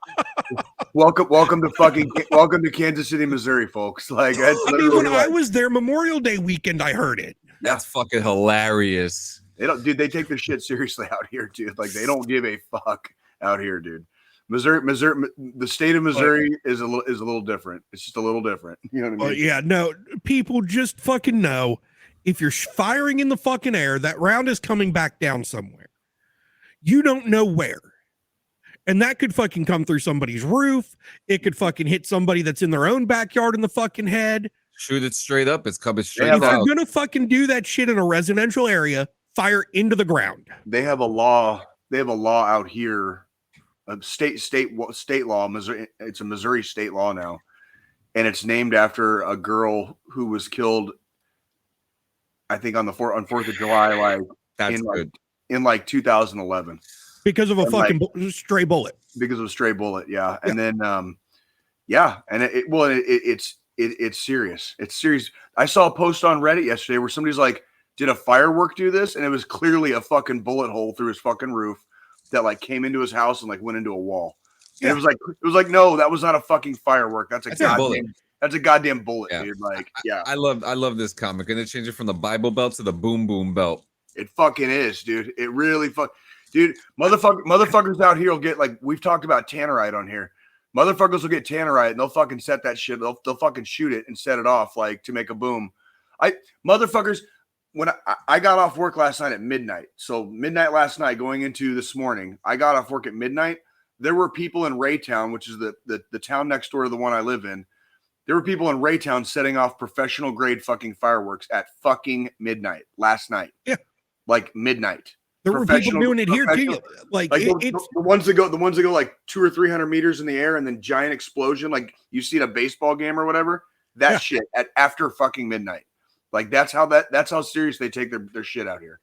S4: welcome to Kansas City, Missouri, folks. Like, that's
S2: when I was there Memorial Day weekend, I heard it.
S3: That's fucking hilarious.
S4: They take this shit seriously out here, dude. Like, they don't give a fuck out here, dude. Missouri, the state of Missouri is a little different. It's just a little different. You know what I mean?
S2: Yeah, no, people just fucking know if you're firing in the fucking air, that round is coming back down somewhere. You don't know where. And that could fucking come through somebody's roof. It could fucking hit somebody that's in their own backyard in the fucking head.
S3: Shoot it straight up. It's coming straight
S2: If
S3: out.
S2: you're gonna fucking do that shit in a residential area, fire into the ground.
S4: They have a law. They have a law out here, a state law. Missouri. It's a Missouri state law now, and it's named after a girl who was killed, I think on 4th of July, like
S3: That's good.
S4: in like 2011.
S2: Because of a fucking stray bullet.
S4: Because of a stray bullet, yeah. And then, and it's serious. It's serious. I saw a post on Reddit yesterday where somebody's like, "Did a firework do this?" And it was clearly a fucking bullet hole through his fucking roof that like came into his house and like went into a wall. Yeah. And it was like, no, that was not a fucking firework. That's a goddamn bullet, dude. Like, yeah.
S3: I love this comic, and they changed it from the Bible Belt to the Boom Boom Belt.
S4: It fucking is, dude. It really dude, motherfuckers out here will get, like, we've talked about tannerite on here. Motherfuckers will get tannerite and they'll fucking set that shit. They'll fucking shoot it and set it off like to make a boom. Motherfuckers, when I got off work last night at midnight. So midnight last night going into this morning, I got off work at midnight. There were people in Raytown, which is the town next door to the one I live in. There were people in Raytown setting off professional grade fucking fireworks at fucking midnight last night.
S2: Yeah.
S4: Like midnight.
S2: There were people doing it here too.
S4: The ones that go like 200 or 300 meters in the air and then giant explosion, like you see at a baseball game or whatever. That shit at after fucking midnight. Like that's how serious they take their shit out here.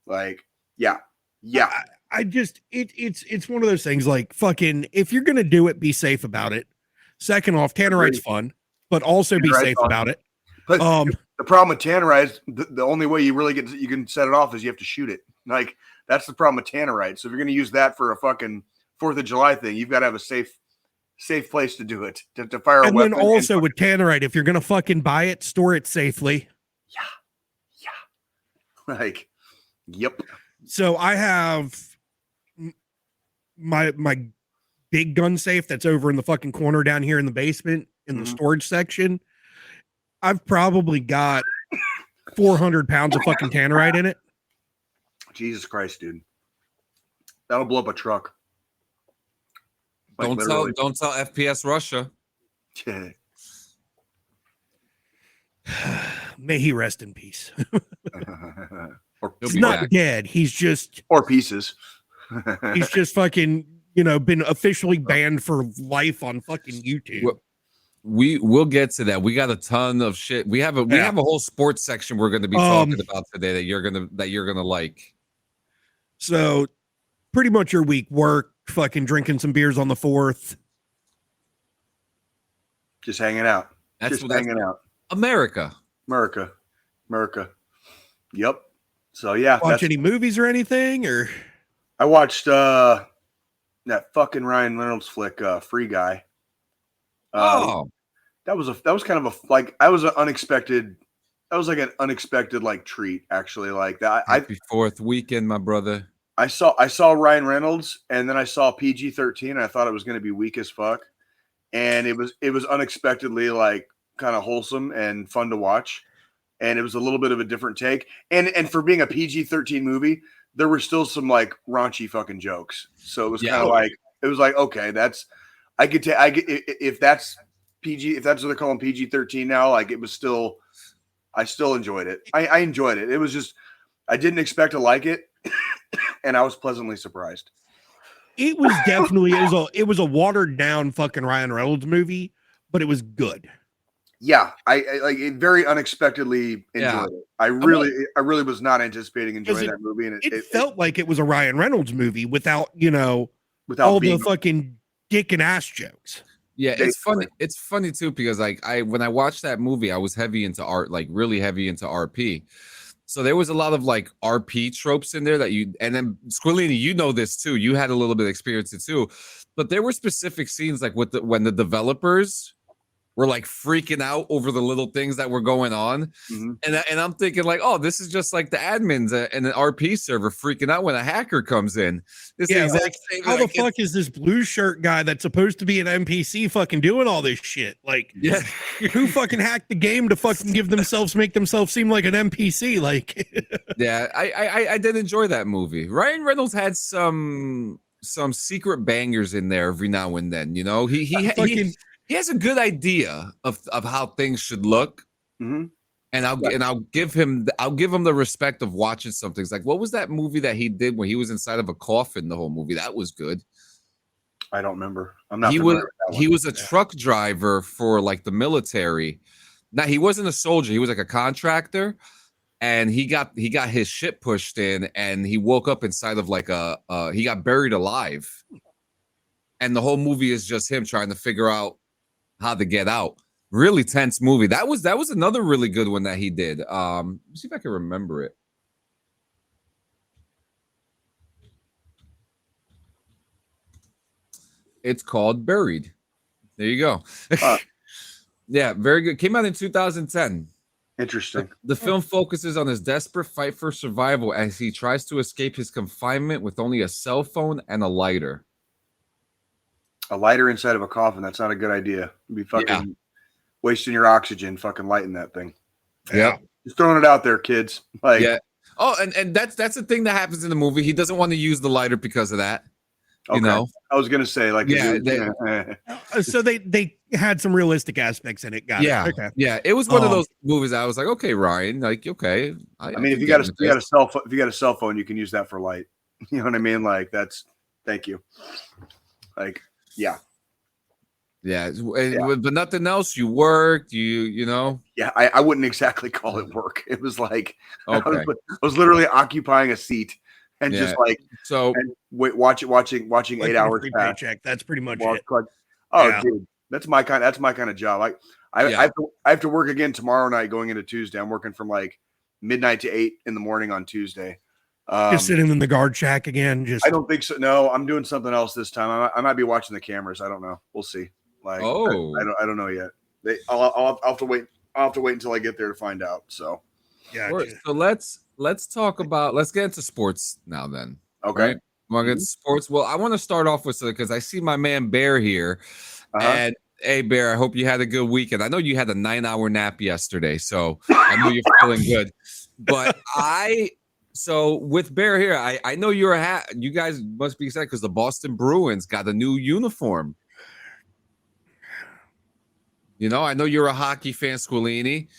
S4: Like, yeah.
S2: It's one of those things. Like, fucking, if you're gonna do it, be safe about it. Second off, tannerite's fun, but also be safe about it.
S4: But the problem with tannerite, the only way you really you can set it off is you have to shoot it. Like, that's the problem with tannerite. So if you're going to use that for a fucking 4th of July thing, you've got to have a safe place to do it, to fire a weapon.
S2: And then also with tannerite, if you're going to fucking buy it, store it safely.
S4: Yeah. Like, yep.
S2: So I have my big gun safe that's over in the fucking corner down here in the basement in the storage section. I've probably got 400 pounds of fucking tannerite in it.
S4: Jesus Christ, dude. That'll blow up a truck. Like,
S3: don't tell FPS Russia.
S2: May he rest in peace.
S4: He's
S2: not dead. He's just
S4: or pieces.
S2: He's just fucking, been officially banned for life on fucking YouTube.
S3: We'll get to that. We got a ton of shit. We have a whole sports section we're going to be talking about today that you're gonna like.
S2: So, pretty much your week: work, fucking drinking some beers on the 4th,
S4: just hanging out. That's hanging out.
S3: America.
S4: Yep. So yeah.
S2: Watch any movies or anything? Or
S4: I watched that fucking Ryan Reynolds flick, Free Guy. That was kind of an unexpected like treat, actually. Like that.
S3: Happy 4th weekend, my brother.
S4: I saw Ryan Reynolds and then I saw PG-13 and I thought it was going to be weak as fuck. And it was unexpectedly like kind of wholesome and fun to watch. And it was a little bit of a different take. And for being a PG-13 movie, there were still some like raunchy fucking jokes. So it was kind of like, okay, that's, if that's PG, if that's what they're calling PG-13 now, like I still enjoyed it. I enjoyed it. It was just, I didn't expect to like it. And I was pleasantly surprised.
S2: It was definitely, it was a watered down fucking Ryan Reynolds movie, but it was good.
S4: Yeah. I like it very unexpectedly enjoyed it. I really was not anticipating enjoying that movie. And
S2: it felt like it was a Ryan Reynolds movie without all the fucking dick and ass jokes.
S3: Yeah, it's funny. It's funny too because like when I watched that movie, I was heavy into art, like really heavy into RP. So there was a lot of like RP tropes in there and then Squillini, you know this too. You had a little bit of experience it too, but there were specific scenes like when the developers were like freaking out over the little things that were going on. Mm-hmm. And I'm thinking like, oh, this is just like the admins and an RP server freaking out when a hacker comes in.
S2: How the fuck is this blue shirt guy that's supposed to be an NPC fucking doing all this shit? Like, who fucking hacked the game to fucking make themselves seem like an NPC? Like,
S3: yeah, I did enjoy that movie. Ryan Reynolds had some some secret bangers in there every now and then. You know, he has a good idea of how things should look.
S4: Mm-hmm.
S3: And I'll give him the respect of watching some things. Like, what was that movie that he did when he was inside of a coffin? The whole movie, that was good.
S4: I don't remember. I'm not.
S3: He was a truck driver for like the military. Now, he wasn't a soldier. He was like a contractor, and he got his shit pushed in, and he woke up inside of like he got buried alive. And the whole movie is just him trying to figure out how to get out. Really tense movie. That was another really good one that he did. Let me see if I can remember it. It's called Buried. There you go. Yeah, very good. Came out in 2010.
S4: Interesting.
S3: The film focuses on his desperate fight for survival as he tries to escape his confinement with only a cell phone and a lighter.
S4: A lighter inside of a coffin. That's not a good idea. You'd be fucking wasting your oxygen, fucking lighting that thing.
S3: Yeah.
S4: Just throwing it out there, kids. Like,
S3: yeah. Oh, and that's the thing that happens in the movie. He doesn't want to use the lighter because of that. You know,
S4: I was gonna say, like,
S2: so they had some realistic aspects in it. Got it. Okay.
S3: Yeah, it was one of those movies. I was like, okay, Ryan, like, okay.
S4: I mean, if you got a cell phone, you can use that for light. You know what I mean? Like, thank you. Like, yeah.
S3: But nothing else. You worked. You know.
S4: Yeah, I wouldn't exactly call it work. It was like
S3: okay.
S4: I was literally occupying a seat. And just like watching 8 hours pass.
S2: Paycheck. That's pretty much it.
S4: Dude, that's my kind of job. I have to work again tomorrow night going into Tuesday. I'm working from like midnight to 8 in the morning on Tuesday.
S2: Just sitting in the guard shack again.
S4: I don't think so. No, I'm doing something else this time. I might be watching the cameras. I don't know. We'll see. Like, I don't know yet. I'll have to wait. I'll have to wait until I get there to find out. So
S3: so let's get into sports now then.
S4: Okay.
S3: Right? Want to get sports? Well, I want to start off with because I see my man Bear here. And hey, Bear, I hope you had a good weekend. I know you had a 9-hour nap yesterday, so I know you're feeling good. But so with Bear here, I know you guys must be excited because the Boston Bruins got a new uniform. You know, I know you're a hockey fan, Squilini.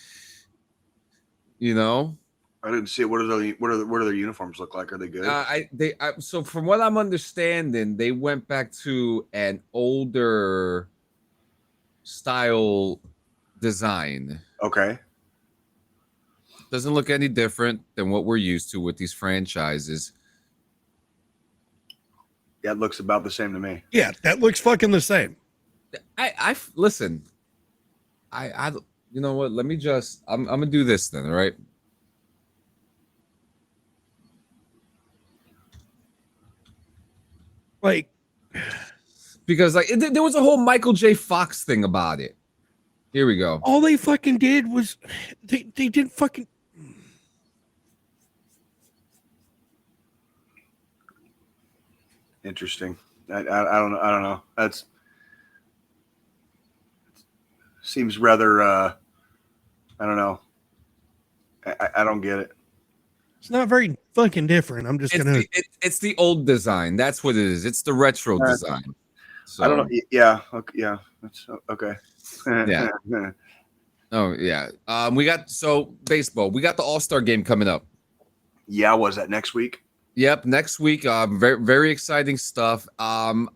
S3: You know.
S4: I didn't see it. What do their uniforms look like? Are they good?
S3: So from what I'm understanding, they went back to an older style design.
S4: Okay.
S3: Doesn't look any different than what we're used to with these franchises.
S4: Yeah, it looks about the same to me.
S2: Yeah, that looks fucking the same.
S3: I listen. I you know what? Let me just. I'm gonna do this then. All right.
S2: Like,
S3: because like there was a whole Michael J. Fox thing about it. Here we go.
S2: All they fucking did was they did fucking.
S4: Interesting. I don't know. That's seems rather. I don't know. I don't get it.
S2: It's not very fucking different. I'm just gonna.
S3: It's the old design. That's what it is. It's the retro design. So,
S4: I don't know. Yeah. Okay. Yeah. That's okay.
S3: Yeah. Oh yeah. We got baseball. We got the All-Star game coming up.
S4: Yeah. Was that next week?
S3: Yep. Next week. Very very exciting stuff. I'm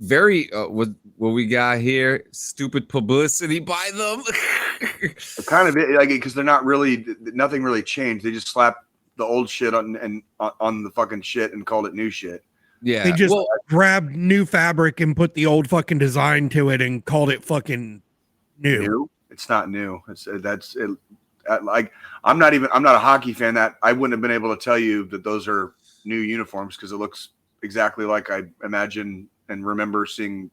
S3: very what we got here. Stupid publicity by them.
S4: Kind of like because they're not really nothing really changed. They just slapped the old shit on the fucking shit and called it new shit.
S3: Yeah,
S2: they just grabbed new fabric and put the old fucking design to it and called it fucking new.
S4: It's not new. That's it. Like I'm not a hockey fan. That I wouldn't have been able to tell you that those are new uniforms because it looks exactly like I imagine and remember seeing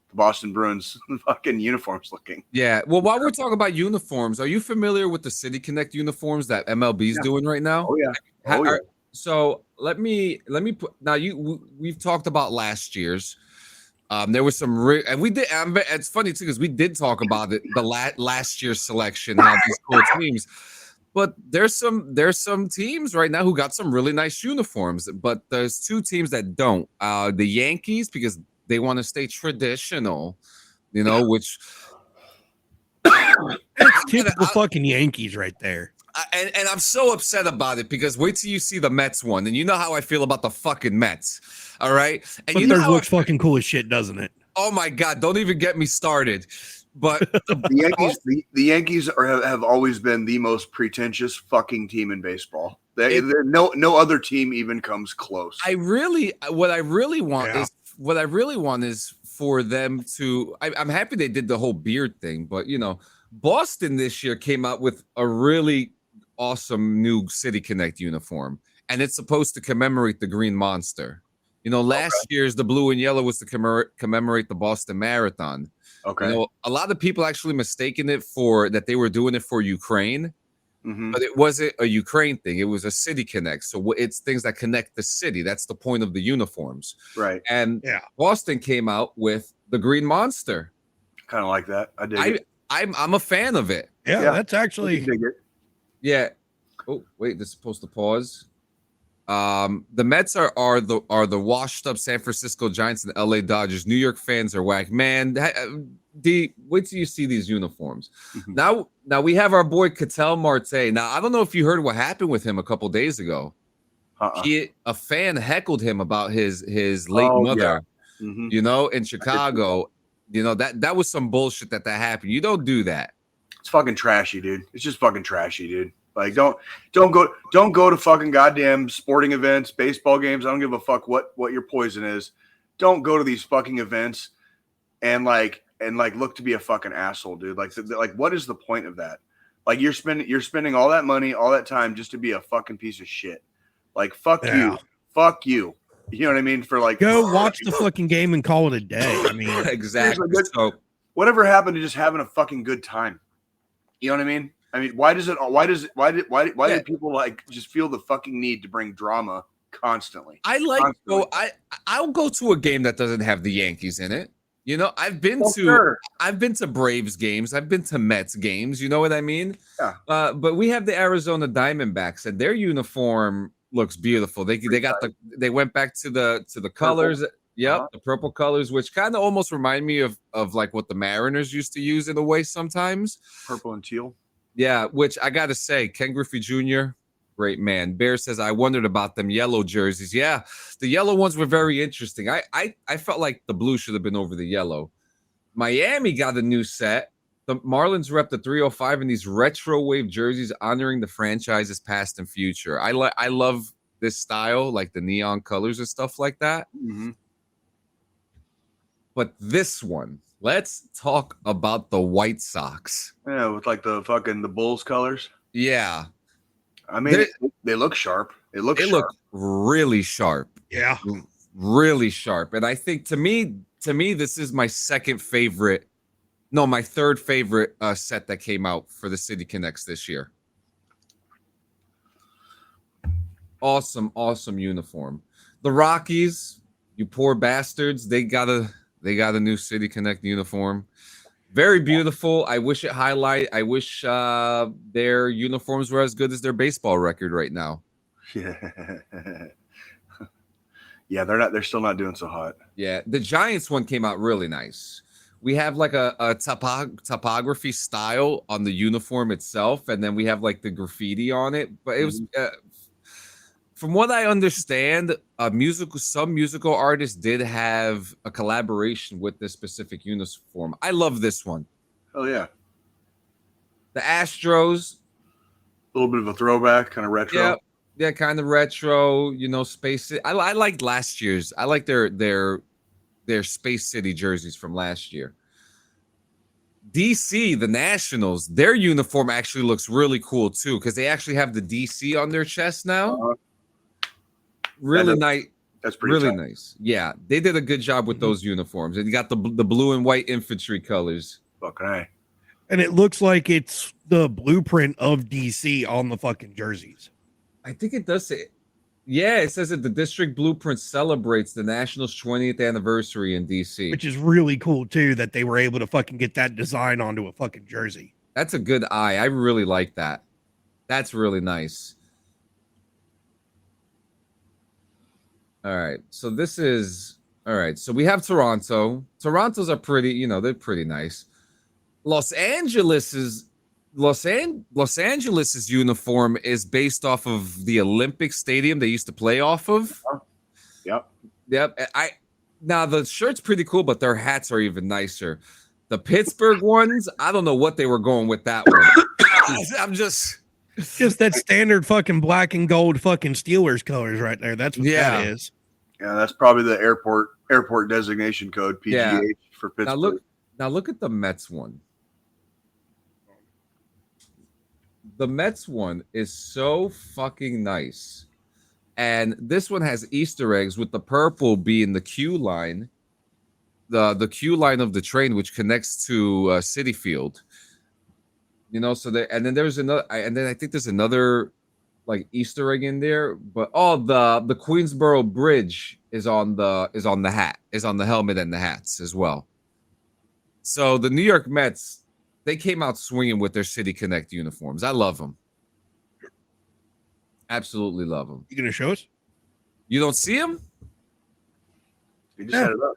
S4: the Boston Bruins fucking uniforms looking.
S3: Yeah. Well, while we're talking about uniforms, are you familiar with the City Connect uniforms that MLB is doing right now?
S4: Oh yeah.
S3: So let me put now. We've talked about last year's. There was some and we did. It's funny too because we did talk about it. The last year's selection had these cool teams. But there's some teams right now who got some really nice uniforms, but there's two teams that don't. The Yankees, because they want to stay traditional, which
S2: It's typical fucking Yankees right there.
S3: And I'm so upset about it because wait till you see the Mets one, and you know how I feel about the fucking Mets. All right, and
S2: But theirs looks fucking cool as shit, doesn't it?
S3: Oh my god! Don't even get me started. But
S4: the Yankees have always been the most pretentious fucking team in baseball. No other team even comes close.
S3: What I really want is for them to. I'm happy they did the whole beard thing, but Boston this year came out with a really awesome new City Connect uniform, and it's supposed to commemorate the Green Monster. Last year's the blue and yellow was to commemorate the Boston Marathon.
S4: Okay.
S3: A lot of people actually mistaken it for that they were doing it for Ukraine, but it wasn't a Ukraine thing. It was a City Connect. So it's things that connect the city. That's the point of the uniforms.
S4: Right.
S3: And Boston came out with the Green Monster.
S4: Kind of like that. I dig it.
S3: I'm a fan of it.
S2: Yeah, that's actually.
S3: Yeah. Oh, wait, this is supposed to pause. The Mets are the washed up San Francisco Giants and the LA Dodgers. New York fans are whack. Man, wait till you see these uniforms. Now we have our boy Ketel Marte. Now, I don't know if you heard what happened with him a couple days ago. A fan heckled him about his late mother, in Chicago. That was some bullshit that happened. You don't do that.
S4: It's fucking trashy, dude. It's just fucking trashy, dude. Like, don't go to fucking goddamn sporting events, baseball games. I don't give a fuck what your poison is. Don't go to these fucking events and look to be a fucking asshole, dude. Like what is the point of that? Like you're spending all that money, all that time just to be a fucking piece of shit. Like fuck you. You know what I mean?
S2: Go watch the fucking game and call it a day. I mean,
S3: exactly. So
S4: whatever happened to just having a fucking good time? You know what I mean? I mean, why do people just feel the fucking need to bring drama constantly?
S3: I'll go to a game that doesn't have the Yankees in it. I've been to Braves games. I've been to Mets games. You know what I mean?
S4: Yeah.
S3: But we have the Arizona Diamondbacks, and their uniform looks beautiful. They went back to the colors. Purple. Yep, the purple colors, which kind of almost remind me of like what the Mariners used to use in a way sometimes.
S4: Purple and teal.
S3: Yeah, which I got to say, Ken Griffey Jr., great man. Bear says, I wondered about them yellow jerseys. Yeah, the yellow ones were very interesting. I felt like the blue should have been over the yellow. Miami got a new set. The Marlins rep the 305 in these retro wave jerseys honoring the franchise's past and future. I love this style, like the neon colors and stuff like that.
S4: Mm-hmm.
S3: But this one, let's talk about the White Sox.
S4: Yeah, with like the Bulls colors.
S3: Yeah.
S4: I mean, they look sharp. They look
S3: really sharp.
S2: Yeah.
S3: Really sharp. And I think to me, this is my third favorite set that came out for the City Connects this year. Awesome uniform. The Rockies, you poor bastards, they got a new City Connect uniform. Very beautiful. I wish their uniforms were as good as their baseball record right now.
S4: Yeah, they're still not doing so hot.
S3: Yeah, the Giants one came out really nice. We have like a topography style on the uniform itself, and then we have like the graffiti on it. But it was from what I understand, some musical artists did have a collaboration with this specific uniform. I love this one.
S4: Oh yeah.
S3: The Astros.
S4: A little bit of a throwback, kind of retro.
S3: Yeah, kind of retro, Space. I liked last year's. I like their Space City jerseys from last year. DC, the Nationals, their uniform actually looks really cool too, because they actually have the DC on their chest now. Really nice.
S4: That's pretty
S3: really
S4: tight.
S3: Nice. Yeah, they did a good job with those uniforms. And you got the blue and white infantry colors.
S4: Fucking A.
S2: And it looks like it's the blueprint of DC on the fucking jerseys.
S3: I think it does say. Yeah, it says that the district blueprint celebrates the Nationals' 20th anniversary in DC.
S2: Which is really cool, too, that they were able to fucking get that design onto a fucking jersey.
S3: That's a good eye. I really like that. That's really nice. All right. So this is all right. So we have Toronto. Toronto's are pretty, they're pretty nice. Los Angeles's uniform is based off of the Olympic Stadium they used to play off of.
S4: Yep.
S3: Now the shirt's pretty cool, but their hats are even nicer. The Pittsburgh ones, I don't know what they were going with that one. I'm just
S2: that standard fucking black and gold fucking Steelers colors right there. That's what that is.
S4: Yeah, that's probably the airport designation code, PGH for Pittsburgh.
S3: Now look at the Mets one. The Mets one is so fucking nice. And this one has Easter eggs, with the purple being the Q line, the Q line of the train, which connects to Citi Field. So and then there's another, and then I think there's another like Easter egg in there. But the Queensboro Bridge is on the helmet and the hats as well. So the New York Mets, they came out swinging with their City Connect uniforms. I love them. Absolutely love them.
S2: You gonna show us?
S3: You don't see them?
S4: You just set it up.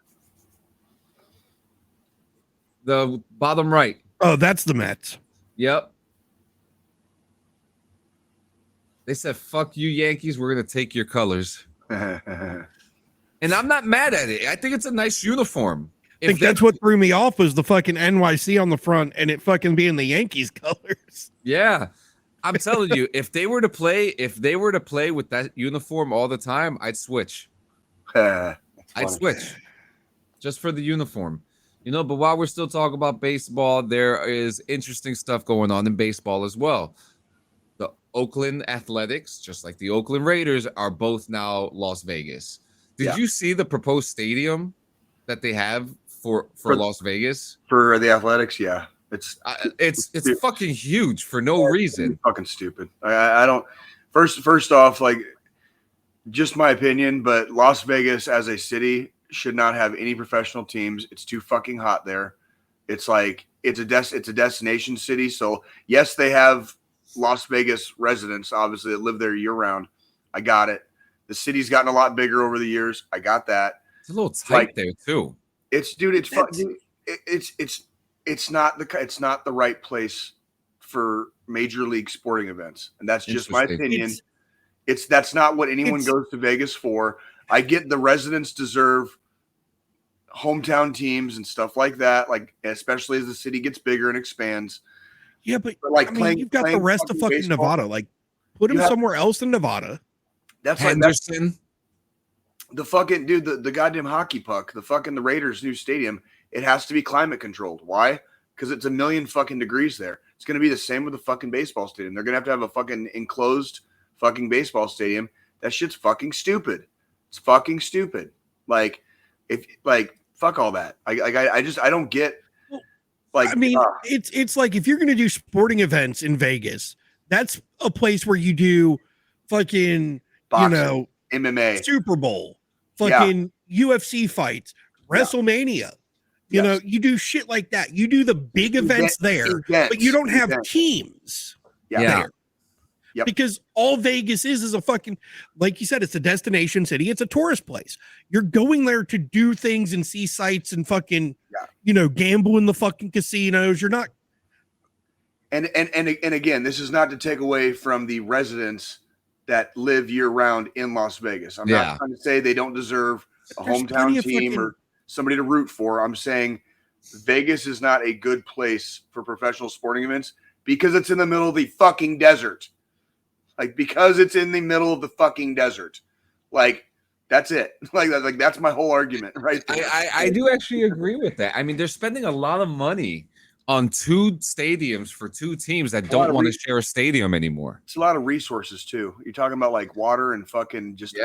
S3: The bottom right.
S2: Oh, that's the Mets.
S3: Yep. They said, "Fuck you, Yankees. We're gonna take your colors." And I'm not mad at it. I think it's a nice uniform.
S2: I think that's what threw me off, was the fucking NYC on the front and it fucking being the Yankees colors.
S3: Yeah. I'm telling you, if they were to play with that uniform all the time, I'd switch. I'd switch just for the uniform. But while we're still talking about baseball, there is interesting stuff going on in baseball as well. The Oakland Athletics, just like the Oakland Raiders, are both now Las Vegas. Did you see the proposed stadium that they have for Las Vegas?
S4: For the Athletics, yeah.
S3: It's fucking huge for no reason.
S4: Fucking stupid. I don't. First off, like, just my opinion, but Las Vegas as a city should not have any professional teams. It's too fucking hot there. It's like it's a destination city. So yes, they have Las Vegas residents, obviously, that live there year round. I got it. The city's gotten a lot bigger over the years. I got that.
S3: It's a little tight there too.
S4: It's not the right place for major league sporting events, and that's just my opinion. That's not what anyone goes to Vegas for. I get the residents deserve hometown teams and stuff like that, like especially as the city gets bigger and expands.
S2: Yeah, but like you've got the rest of fucking baseball. Nevada. Like, put him somewhere else in Nevada.
S4: That's
S3: Henderson.
S4: Like the fucking dude, the goddamn hockey puck, the Raiders' new stadium. It has to be climate controlled. Why? Because it's 1,000,000 fucking degrees there. It's going to be the same with the fucking baseball stadium. They're going to have a fucking enclosed fucking baseball stadium. That shit's fucking stupid. It's fucking stupid. Like, fuck all that. I don't get. Like, I mean,
S2: it's like, if you're going to do sporting events in Vegas, that's a place where you do fucking
S4: boxing, MMA,
S2: Super Bowl, fucking UFC fights, WrestleMania. You do shit like that. You do the big events there, but you don't have teams there.
S4: Yep.
S2: Because all Vegas is a fucking, like you said, it's a destination city. It's a tourist place. You're going there to do things and see sights and fucking, gamble in the fucking casinos. You're not.
S4: And again, this is not to take away from the residents that live year round in Las Vegas. I'm not trying to say they don't deserve a hometown team or somebody to root for. I'm saying Vegas is not a good place for professional sporting events because it's in the middle of the fucking desert. Because it's in the middle of the fucking desert. That's it. Like that's my whole argument right there.
S3: I do actually agree with that. I mean, they're spending a lot of money on two stadiums for two teams that don't want to share a stadium anymore.
S4: It's a lot of resources too. You're talking about like water and fucking just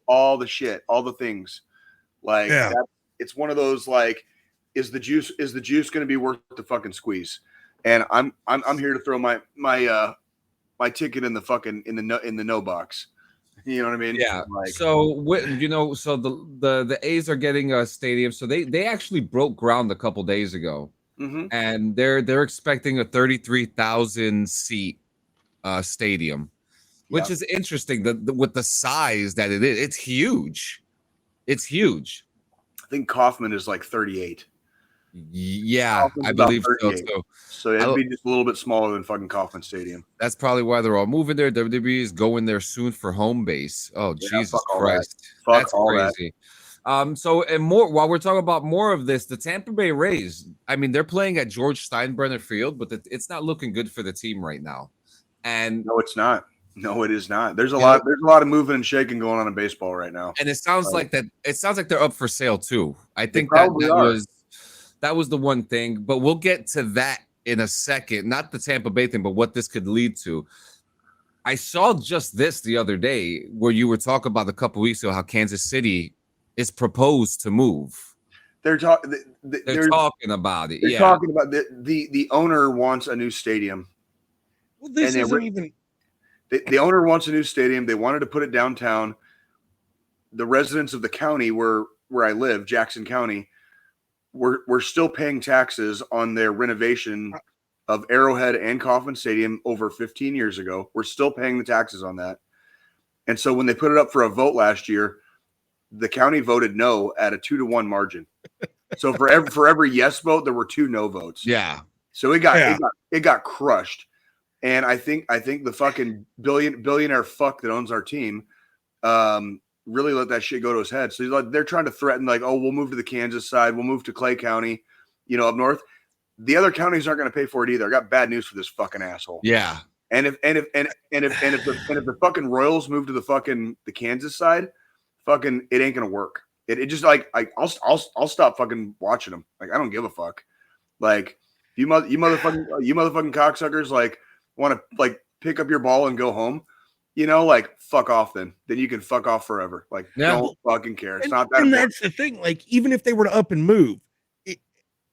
S4: all the shit, all the things. It's one of those, like, is the juice going to be worth the fucking squeeze? And I'm here to throw my ticket in the fucking in the no box. You know what I mean?
S3: Yeah. So the A's are getting a stadium. So they actually broke ground a couple days ago, and they're expecting a 33,000 seat stadium, which
S4: Yeah.
S3: is interesting. With the size that it is, it's huge. It's huge.
S4: I think Kaufman is like 38.
S3: Yeah,
S4: Kaufman's
S3: I
S4: about
S3: believe so
S4: 38.
S3: too.
S4: So it'd be just a little bit smaller than fucking Kauffman Stadium.
S3: That's probably why they're all moving there. WWE is going there soon for home base. Oh,
S4: Yeah,
S3: Jesus
S4: fuck all
S3: Christ.
S4: that. Fuck
S3: That's
S4: all that.
S3: crazy. So and more while we're talking about more of this, the Tampa Bay Rays, I mean, they're playing at George Steinbrenner Field, but it's not looking good for the team right now. And
S4: No, it's not. No, it is not. There's a lot of moving and shaking going on in baseball right now.
S3: And it sounds like they're up for sale too. I think that was the one thing, but we'll get to that in a second. Not the Tampa Bay thing, but what this could lead to. I saw just this the other day where you were talking about a couple weeks ago how Kansas City is proposed to move.
S4: They're talking. They're
S3: talking about it.
S4: They're talking about the owner wants a new stadium.
S2: Well, this isn't even.
S4: The owner wants a new stadium. They wanted to put it downtown. The residents of the county where I live, Jackson County, we're still paying taxes on their renovation of Arrowhead and Kauffman Stadium over 15 years ago. We're still paying the taxes on that. And so when they put it up for a vote last year, the county voted no at a 2-1 margin. So for every yes vote, there were 2 no votes.
S3: Yeah.
S4: So it got crushed. And I think the fucking billionaire fuck that owns our team really let that shit go to his head. So they're trying to threaten, like, oh, we'll move to the Kansas side, we'll move to Clay County, up north. The other counties aren't going to pay for it either. I got bad news for this fucking asshole.
S3: Yeah.
S4: And if the fucking Royals move to the Kansas side, fucking it ain't going to work. It just like I'll stop fucking watching them. Like I don't give a fuck. Like you motherfucking cocksuckers like want to like pick up your ball and go home, like fuck off then you can fuck off forever. Like don't fucking care. It's not that.
S2: And that's the thing. Like even if they were to up and move,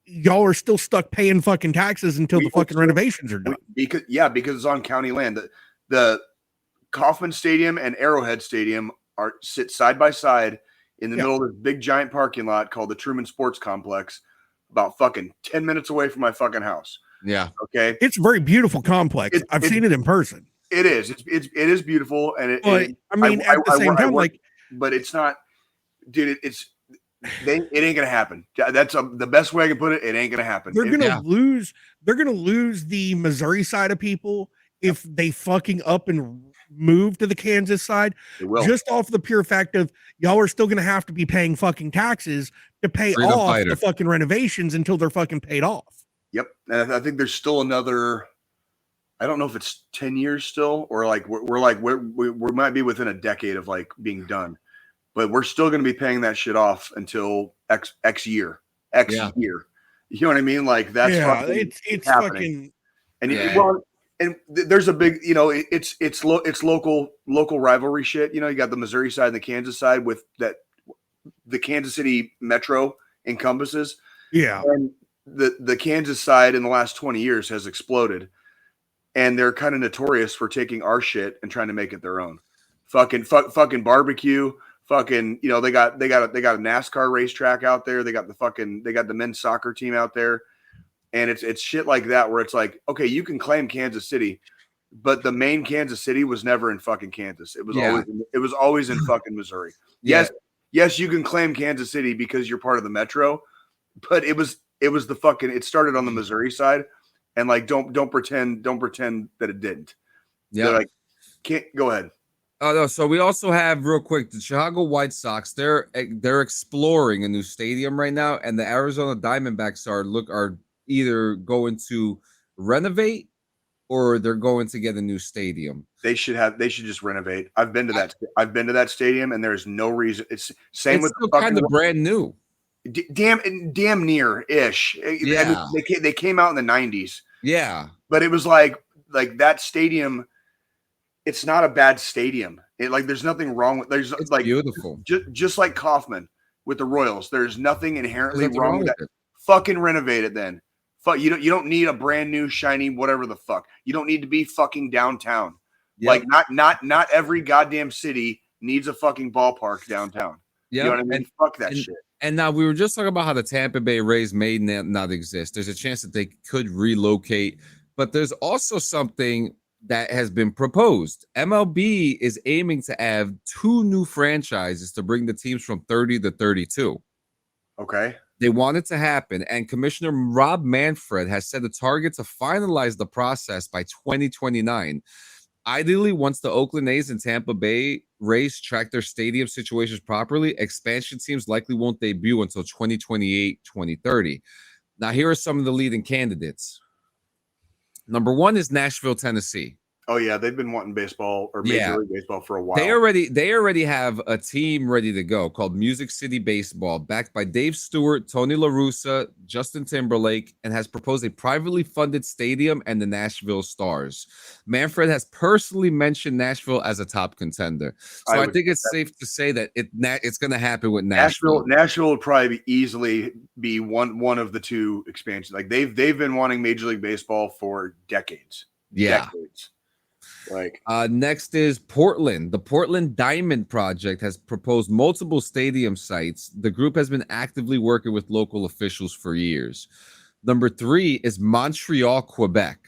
S2: y'all are still stuck paying fucking taxes until the fucking renovations are done.
S4: Because it's on county land. The Kauffman Stadium and Arrowhead Stadium sit side by side in the middle of this big giant parking lot called the Truman Sports Complex, about fucking 10 minutes away from my fucking house.
S3: Yeah.
S4: Okay.
S2: It's a very beautiful complex. I've seen it in person.
S4: It is. It is beautiful, and at
S2: the same time,
S4: but it's not, dude. It ain't gonna happen. That's the best way I can put it. It ain't gonna happen.
S2: They're gonna lose. They're gonna lose the Missouri side of people if they fucking up and move to the Kansas side. Just off the pure fact of y'all are still gonna have to be paying fucking taxes to pay off the fucking renovations until they're fucking paid off.
S4: Yep, and I think there's still another. I don't know if it's 10 years still, or like we might be within a decade of like being done, but we're still going to be paying that shit off until X year. You know what I mean? Like that's
S2: it's happening.
S4: Fucking and there's a big it's local rivalry shit. You got the Missouri side and the Kansas side with that the Kansas City Metro encompasses.
S2: Yeah,
S4: and the Kansas side in the last 20 years has exploded. And they're kind of notorious for taking our shit and trying to make it their own. Fucking barbecue. Fucking, they got a NASCAR racetrack out there. They got the men's soccer team out there. And it's shit like that where it's like, okay, you can claim Kansas City, but the main Kansas City was never in fucking Kansas. It was always in fucking Missouri. Yes, you can claim Kansas City because you're part of the Metro, but it started on the Missouri side. And like, don't pretend that it didn't. Yeah, like, can't go ahead.
S3: Oh no! So we also have real quick the Chicago White Sox. They're exploring a new stadium right now, and the Arizona Diamondbacks are either going to renovate or they're going to get a new stadium.
S4: They should just renovate. I've been to that stadium, and there's no reason. It's with
S3: still kind of brand new.
S4: Damn near ish.
S3: Yeah,
S4: I mean, they came out in the 90s.
S3: Yeah,
S4: but it was like that stadium. It's not a bad stadium. There's nothing wrong with. It's like
S3: beautiful.
S4: Just like Kauffman with the Royals. There's nothing inherently wrong with that. Fucking renovate it then. You don't need a brand new shiny whatever the fuck. You don't need to be fucking downtown. Yep. Like not every goddamn city needs a fucking ballpark downtown.
S3: Yeah,
S4: you know what I mean. Fuck that shit.
S3: And now we were just talking about how the Tampa Bay Rays may not exist. There's a chance that they could relocate, but there's also something that has been proposed. MLB is aiming to add 2 new franchises to bring the teams from 30 to 32.
S4: Okay.
S3: They want it to happen, and Commissioner Rob Manfred has set a target to finalize the process by 2029. Ideally, once the Oakland A's and Tampa Bay Rays track their stadium situations properly, expansion teams likely won't debut until 2028, 2030. Now, here are some of the leading candidates. Number 1 is Nashville, Tennessee.
S4: Oh yeah, they've been wanting baseball or Major League Baseball for a while.
S3: They already have a team ready to go called Music City Baseball, backed by Dave Stewart, Tony La Russa, Justin Timberlake, and has proposed a privately funded stadium and the Nashville Stars. Manfred has personally mentioned Nashville as a top contender, so I think it's safe to say that it's going to happen with Nashville.
S4: Nashville would probably easily be one of the 2 expansions. Like they've been wanting Major League Baseball for decades.
S3: Yeah.
S4: Decades. Like
S3: next is Portland. The Portland Diamond Project has proposed multiple stadium sites. The group has been actively working with local officials for years. Number 3 is Montreal, Quebec.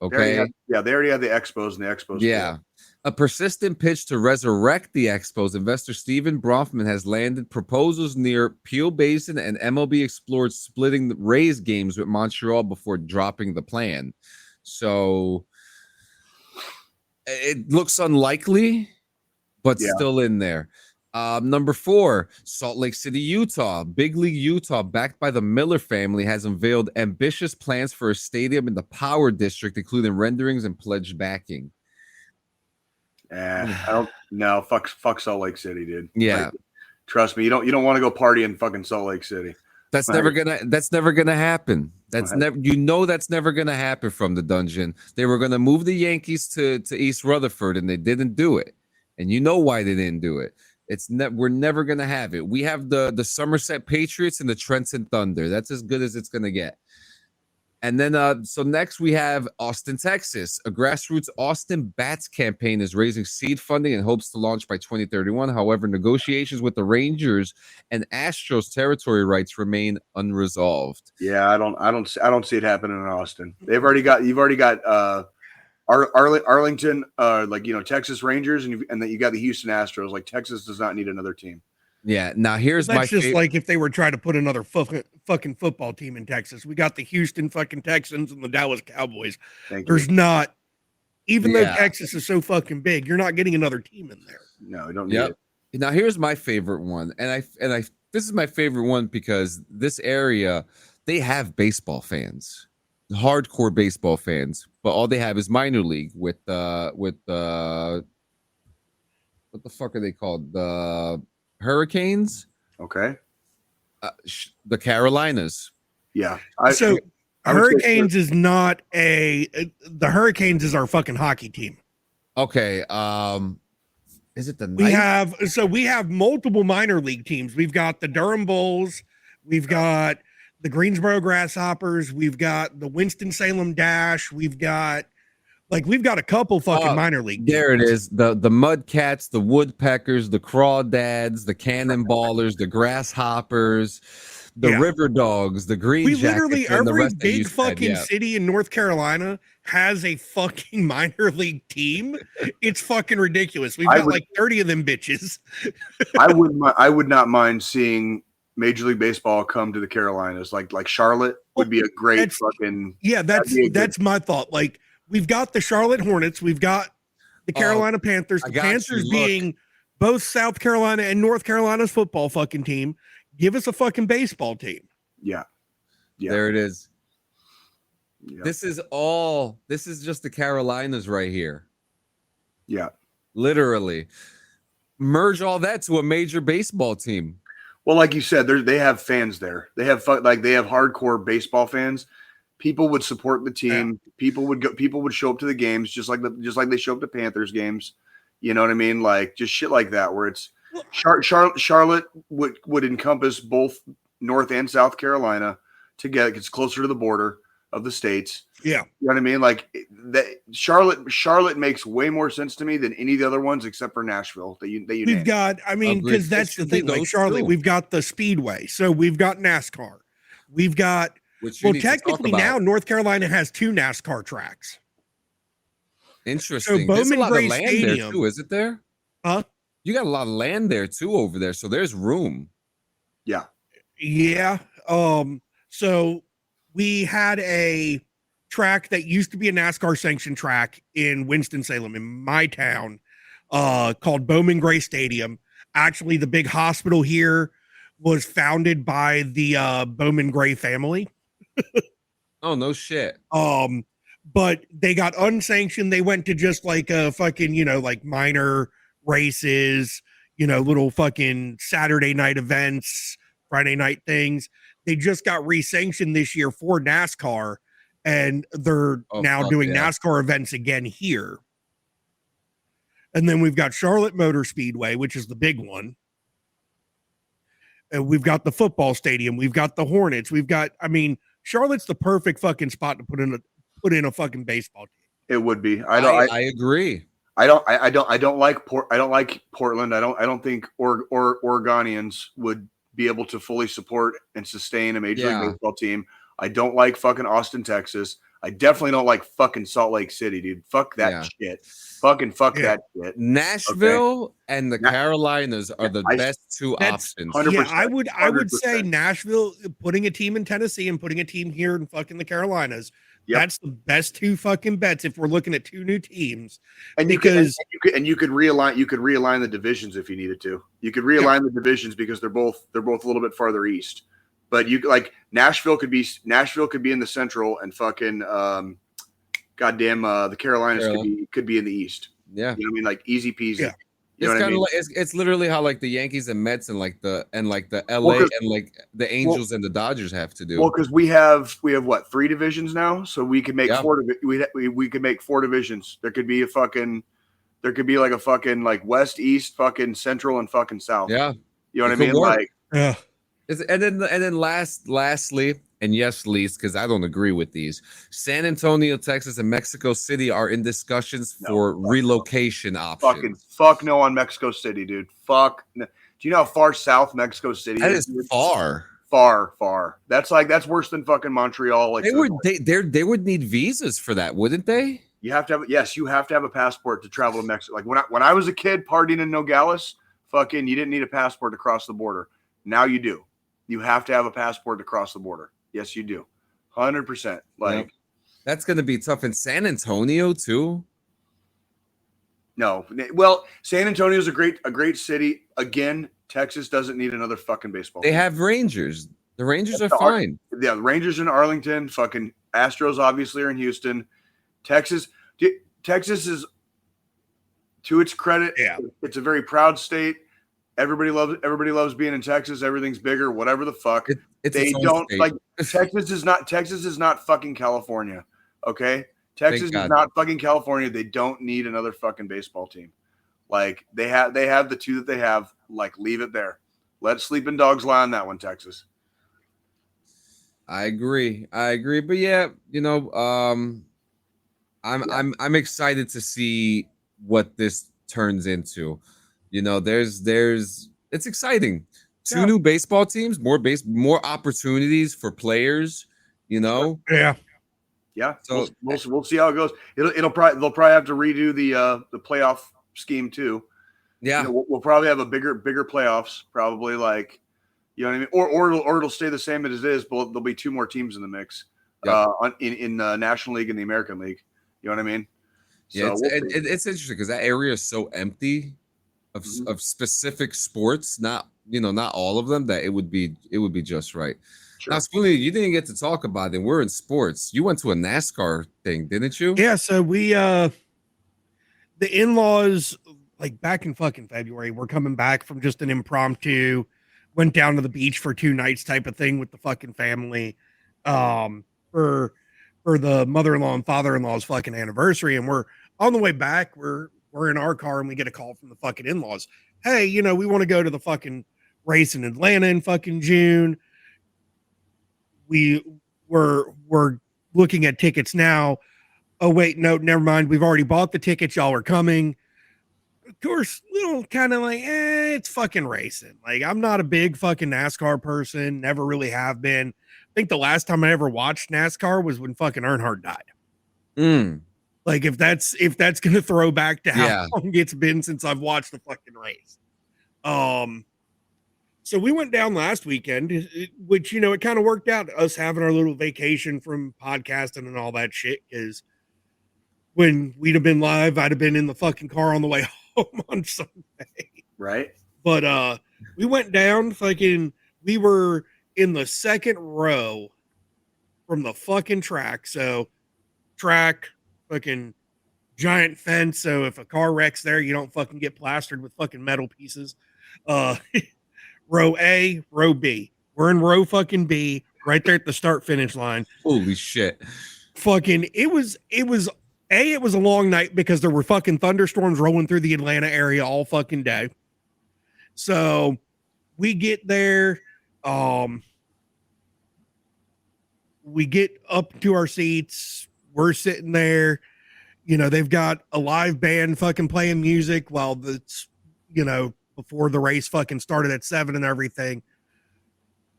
S3: Okay.
S4: They already had the Expos and the Expos.
S3: Yeah. A persistent pitch to resurrect the Expos. Investor Stephen Bronfman has landed proposals near Peel Basin, and MLB explored splitting the Rays games with Montreal before dropping the plan. So it looks unlikely, but still in there. Number 4, Salt Lake City, Utah. Big League Utah, backed by the Miller family, has unveiled ambitious plans for a stadium in the Power District, including renderings and pledged backing.
S4: I don't know. Fuck Salt Lake City, dude.
S3: Yeah.
S4: Like, trust me, you don't want to go party in fucking Salt Lake City.
S3: That's never gonna happen. That's never gonna happen from the dungeon. They were gonna move the Yankees to East Rutherford, and they didn't do it. And you know why they didn't do it. We're never gonna have it. We have the Somerset Patriots and the Trenton Thunder. That's as good as it's gonna get. And then, so next we have Austin, Texas. A grassroots Austin Bats campaign is raising seed funding and hopes to launch by 2031. However, negotiations with the Rangers and Astros territory rights remain unresolved.
S4: Yeah, I don't see it happening in Austin. You've already got Arlington, Texas Rangers, and then you got the Houston Astros. Like Texas does not need another team.
S3: Yeah. Now here's
S2: that's just like if they were trying to put another fucking football team in Texas. We got the Houston fucking Texans and the Dallas Cowboys. There's not, even though Texas is so fucking big, you're not getting another team in there.
S4: No, you don't need it.
S3: Now here's my favorite one, and this is my favorite one because this area, they have baseball fans, hardcore baseball fans, but all they have is minor league with what the fuck are they called? The Hurricanes.
S4: Okay.
S3: The Carolinas.
S4: Yeah.
S2: Hurricanes is not the Hurricanes is our fucking hockey team.
S3: Okay. Is it the
S2: we have multiple minor league teams. We've got the Durham Bulls, we've got the Greensboro Grasshoppers, we've got the Winston-Salem Dash, we've got a couple fucking minor league teams.
S3: There it is. The Mudcats, the Woodpeckers, the Crawdads, the Cannonballers, the Grasshoppers, the River Dogs, the Green Jackets.
S2: Literally every big fucking city in North Carolina has a fucking minor league team. It's fucking ridiculous. We've got 30 of them bitches.
S4: I would not mind seeing Major League Baseball come to the Carolinas. Like Charlotte would be a great fucking.
S2: Yeah, that's my thought. Like, we've got the Charlotte Hornets. We've got the Carolina Panthers. The Panthers being both South Carolina and North Carolina's football fucking team. Give us a fucking baseball team.
S4: Yeah.
S3: There it is.
S4: Yeah.
S3: This is just the Carolinas right here.
S4: Yeah.
S3: Literally. Merge all that to a major baseball team.
S4: Well, like you said, they have fans there. They have they have hardcore baseball fans. People would support the team. Yeah. People would show up to the games just like they show up to Panthers games. You know what I mean? Like just shit like that, where it's Charlotte would encompass both North and South Carolina together. It's closer to the border of the states.
S2: Yeah,
S4: you know what I mean? Like that. Charlotte makes way more sense to me than any of the other ones except for Nashville. We've
S2: got. I mean, because that's the thing. Like Charlotte, we've got the Speedway, so we've got NASCAR. We've got. Well, technically now North Carolina has 2 NASCAR tracks.
S3: Interesting. There's a
S2: Bowman
S3: lot
S2: Gray
S3: of land
S2: Stadium,
S3: there too, isn't there?
S2: Huh?
S3: You got a lot of land there too over there, so there's room.
S4: Yeah.
S2: Yeah. So we had a track that used to be a NASCAR sanctioned track in Winston-Salem, in my town, called Bowman Gray Stadium. Actually, the big hospital here was founded by the Bowman Gray family.
S3: Oh, no shit.
S2: But they got unsanctioned. They went to just like a fucking, like minor races, little fucking Saturday night events, Friday night things. They just got re-sanctioned this year for NASCAR, and they're now doing NASCAR events again here. And then we've got Charlotte Motor Speedway, which is the big one. And we've got the football stadium. We've got the Hornets. Charlotte's the perfect fucking spot to put in a fucking baseball team.
S4: It would be.
S3: I agree.
S4: I don't like Portland. I don't think Oregonians would be able to fully support and sustain a major league baseball team. I don't like fucking Austin, Texas. I definitely don't like fucking Salt Lake City, dude. Fuck that shit. Fuck that shit.
S3: Nashville and the Carolinas are the best two options.
S4: 100%,
S2: yeah, I would say Nashville, putting a team in Tennessee and putting a team here in fucking the Carolinas. Yep. That's the best two fucking bets if we're looking at two new teams.
S4: And you could realign the divisions if you needed to. You could realign the divisions because they're both a little bit farther east. But you like Nashville could be in the Central, and fucking the Carolinas could be in the East.
S3: Yeah,
S4: you know what I mean, like easy peasy. Yeah.
S3: It's kind of like it's literally how like the Yankees and Mets and like the LA and like the Angels and the Dodgers have to do.
S4: Well, because we have what, 3 divisions now, so we could make 4. We could make 4 divisions. There could be like a fucking like West, East, fucking Central, and fucking South.
S3: Yeah,
S4: you know what I mean.
S3: Work.
S4: Like,
S2: yeah.
S3: And then lastly, and yes, least, because I don't agree with these. San Antonio, Texas, and Mexico City are in discussions for relocation options.
S4: Fuck no on Mexico City, dude. Fuck. No. Do you know how far south Mexico City is?
S3: That is far.
S4: Far. That's worse than fucking Montreal. Like
S3: they would need visas for that, wouldn't they?
S4: You have to have a passport to travel to Mexico. Like when I was a kid partying in Nogales, fucking you didn't need a passport to cross the border. Now you do. You have to have a passport to cross the border. Yes, you do. 100%. Like
S3: that's going to be tough in San Antonio too.
S4: No. Well, San Antonio is a great city. Again, Texas doesn't need another fucking baseball team.
S3: They have Rangers. The Rangers are fine.
S4: Yeah, the Rangers in Arlington. Fucking Astros obviously are in Houston. Texas is, to its credit, it's a very proud state. Everybody loves being in Texas. Everything's bigger, whatever the fuck. They don't like Texas is not fucking California. Okay? Texas is not fucking California. They don't need another fucking baseball team. Like they have the 2 that they have. Like, leave it there. Let sleeping dogs lie on that one, Texas.
S3: I agree. But yeah, I'm excited to see what this turns into. It's exciting. 2 new baseball teams, more opportunities for players.
S2: Yeah.
S4: So we'll see how it goes. They'll probably have to redo the playoff scheme too.
S3: Yeah,
S4: we'll probably have a bigger playoffs. Probably, like, you know what I mean, or it'll stay the same as it is, but there'll be 2 more teams in the mix. In the National League and the American League. You know what I mean?
S3: Yeah, so it's interesting because that area is so empty of specific sports. Not all of them. That it would be just right. Sure. Now, Spoonie, you didn't get to talk about it. We're in sports. You went to a NASCAR thing, didn't you?
S2: Yeah. So we the in-laws, like back in fucking February, we're coming back from just an impromptu, went down to the beach for 2 nights type of thing with the fucking family, for the mother-in-law and father-in-law's fucking anniversary. And we're on the way back. We're in our car and we get a call from the fucking in-laws. Hey, we want to go to the fucking race in Atlanta in fucking June. We're looking at tickets now. Oh wait, no, never mind. We've already bought the tickets. Y'all are coming. Of course, little kind of like, it's fucking racing. Like, I'm not a big fucking NASCAR person. Never really have been. I think the last time I ever watched NASCAR was when fucking Earnhardt died. Like if that's gonna throw back to how
S3: Yeah.
S2: long it's been since I've watched the fucking race. So we went down last weekend, which, you know, it kind of worked out, us having our little vacation from podcasting and all that shit. Because when we'd have been live, I'd have been in the fucking car on the way home on Sunday.
S4: Right.
S2: But we went down we were in the second row from the fucking track. So track, fucking giant fence. So if a car wrecks there, you don't fucking get plastered with fucking metal pieces. Row A, row B. We're in row fucking B, right there at the start finish line.
S3: Holy shit.
S2: Fucking, it was a long night because there were fucking thunderstorms rolling through the Atlanta area all fucking day. So we get there, we get up to our seats. We're sitting there, you know, they've got a live band fucking playing music while before the race fucking started at 7 and everything.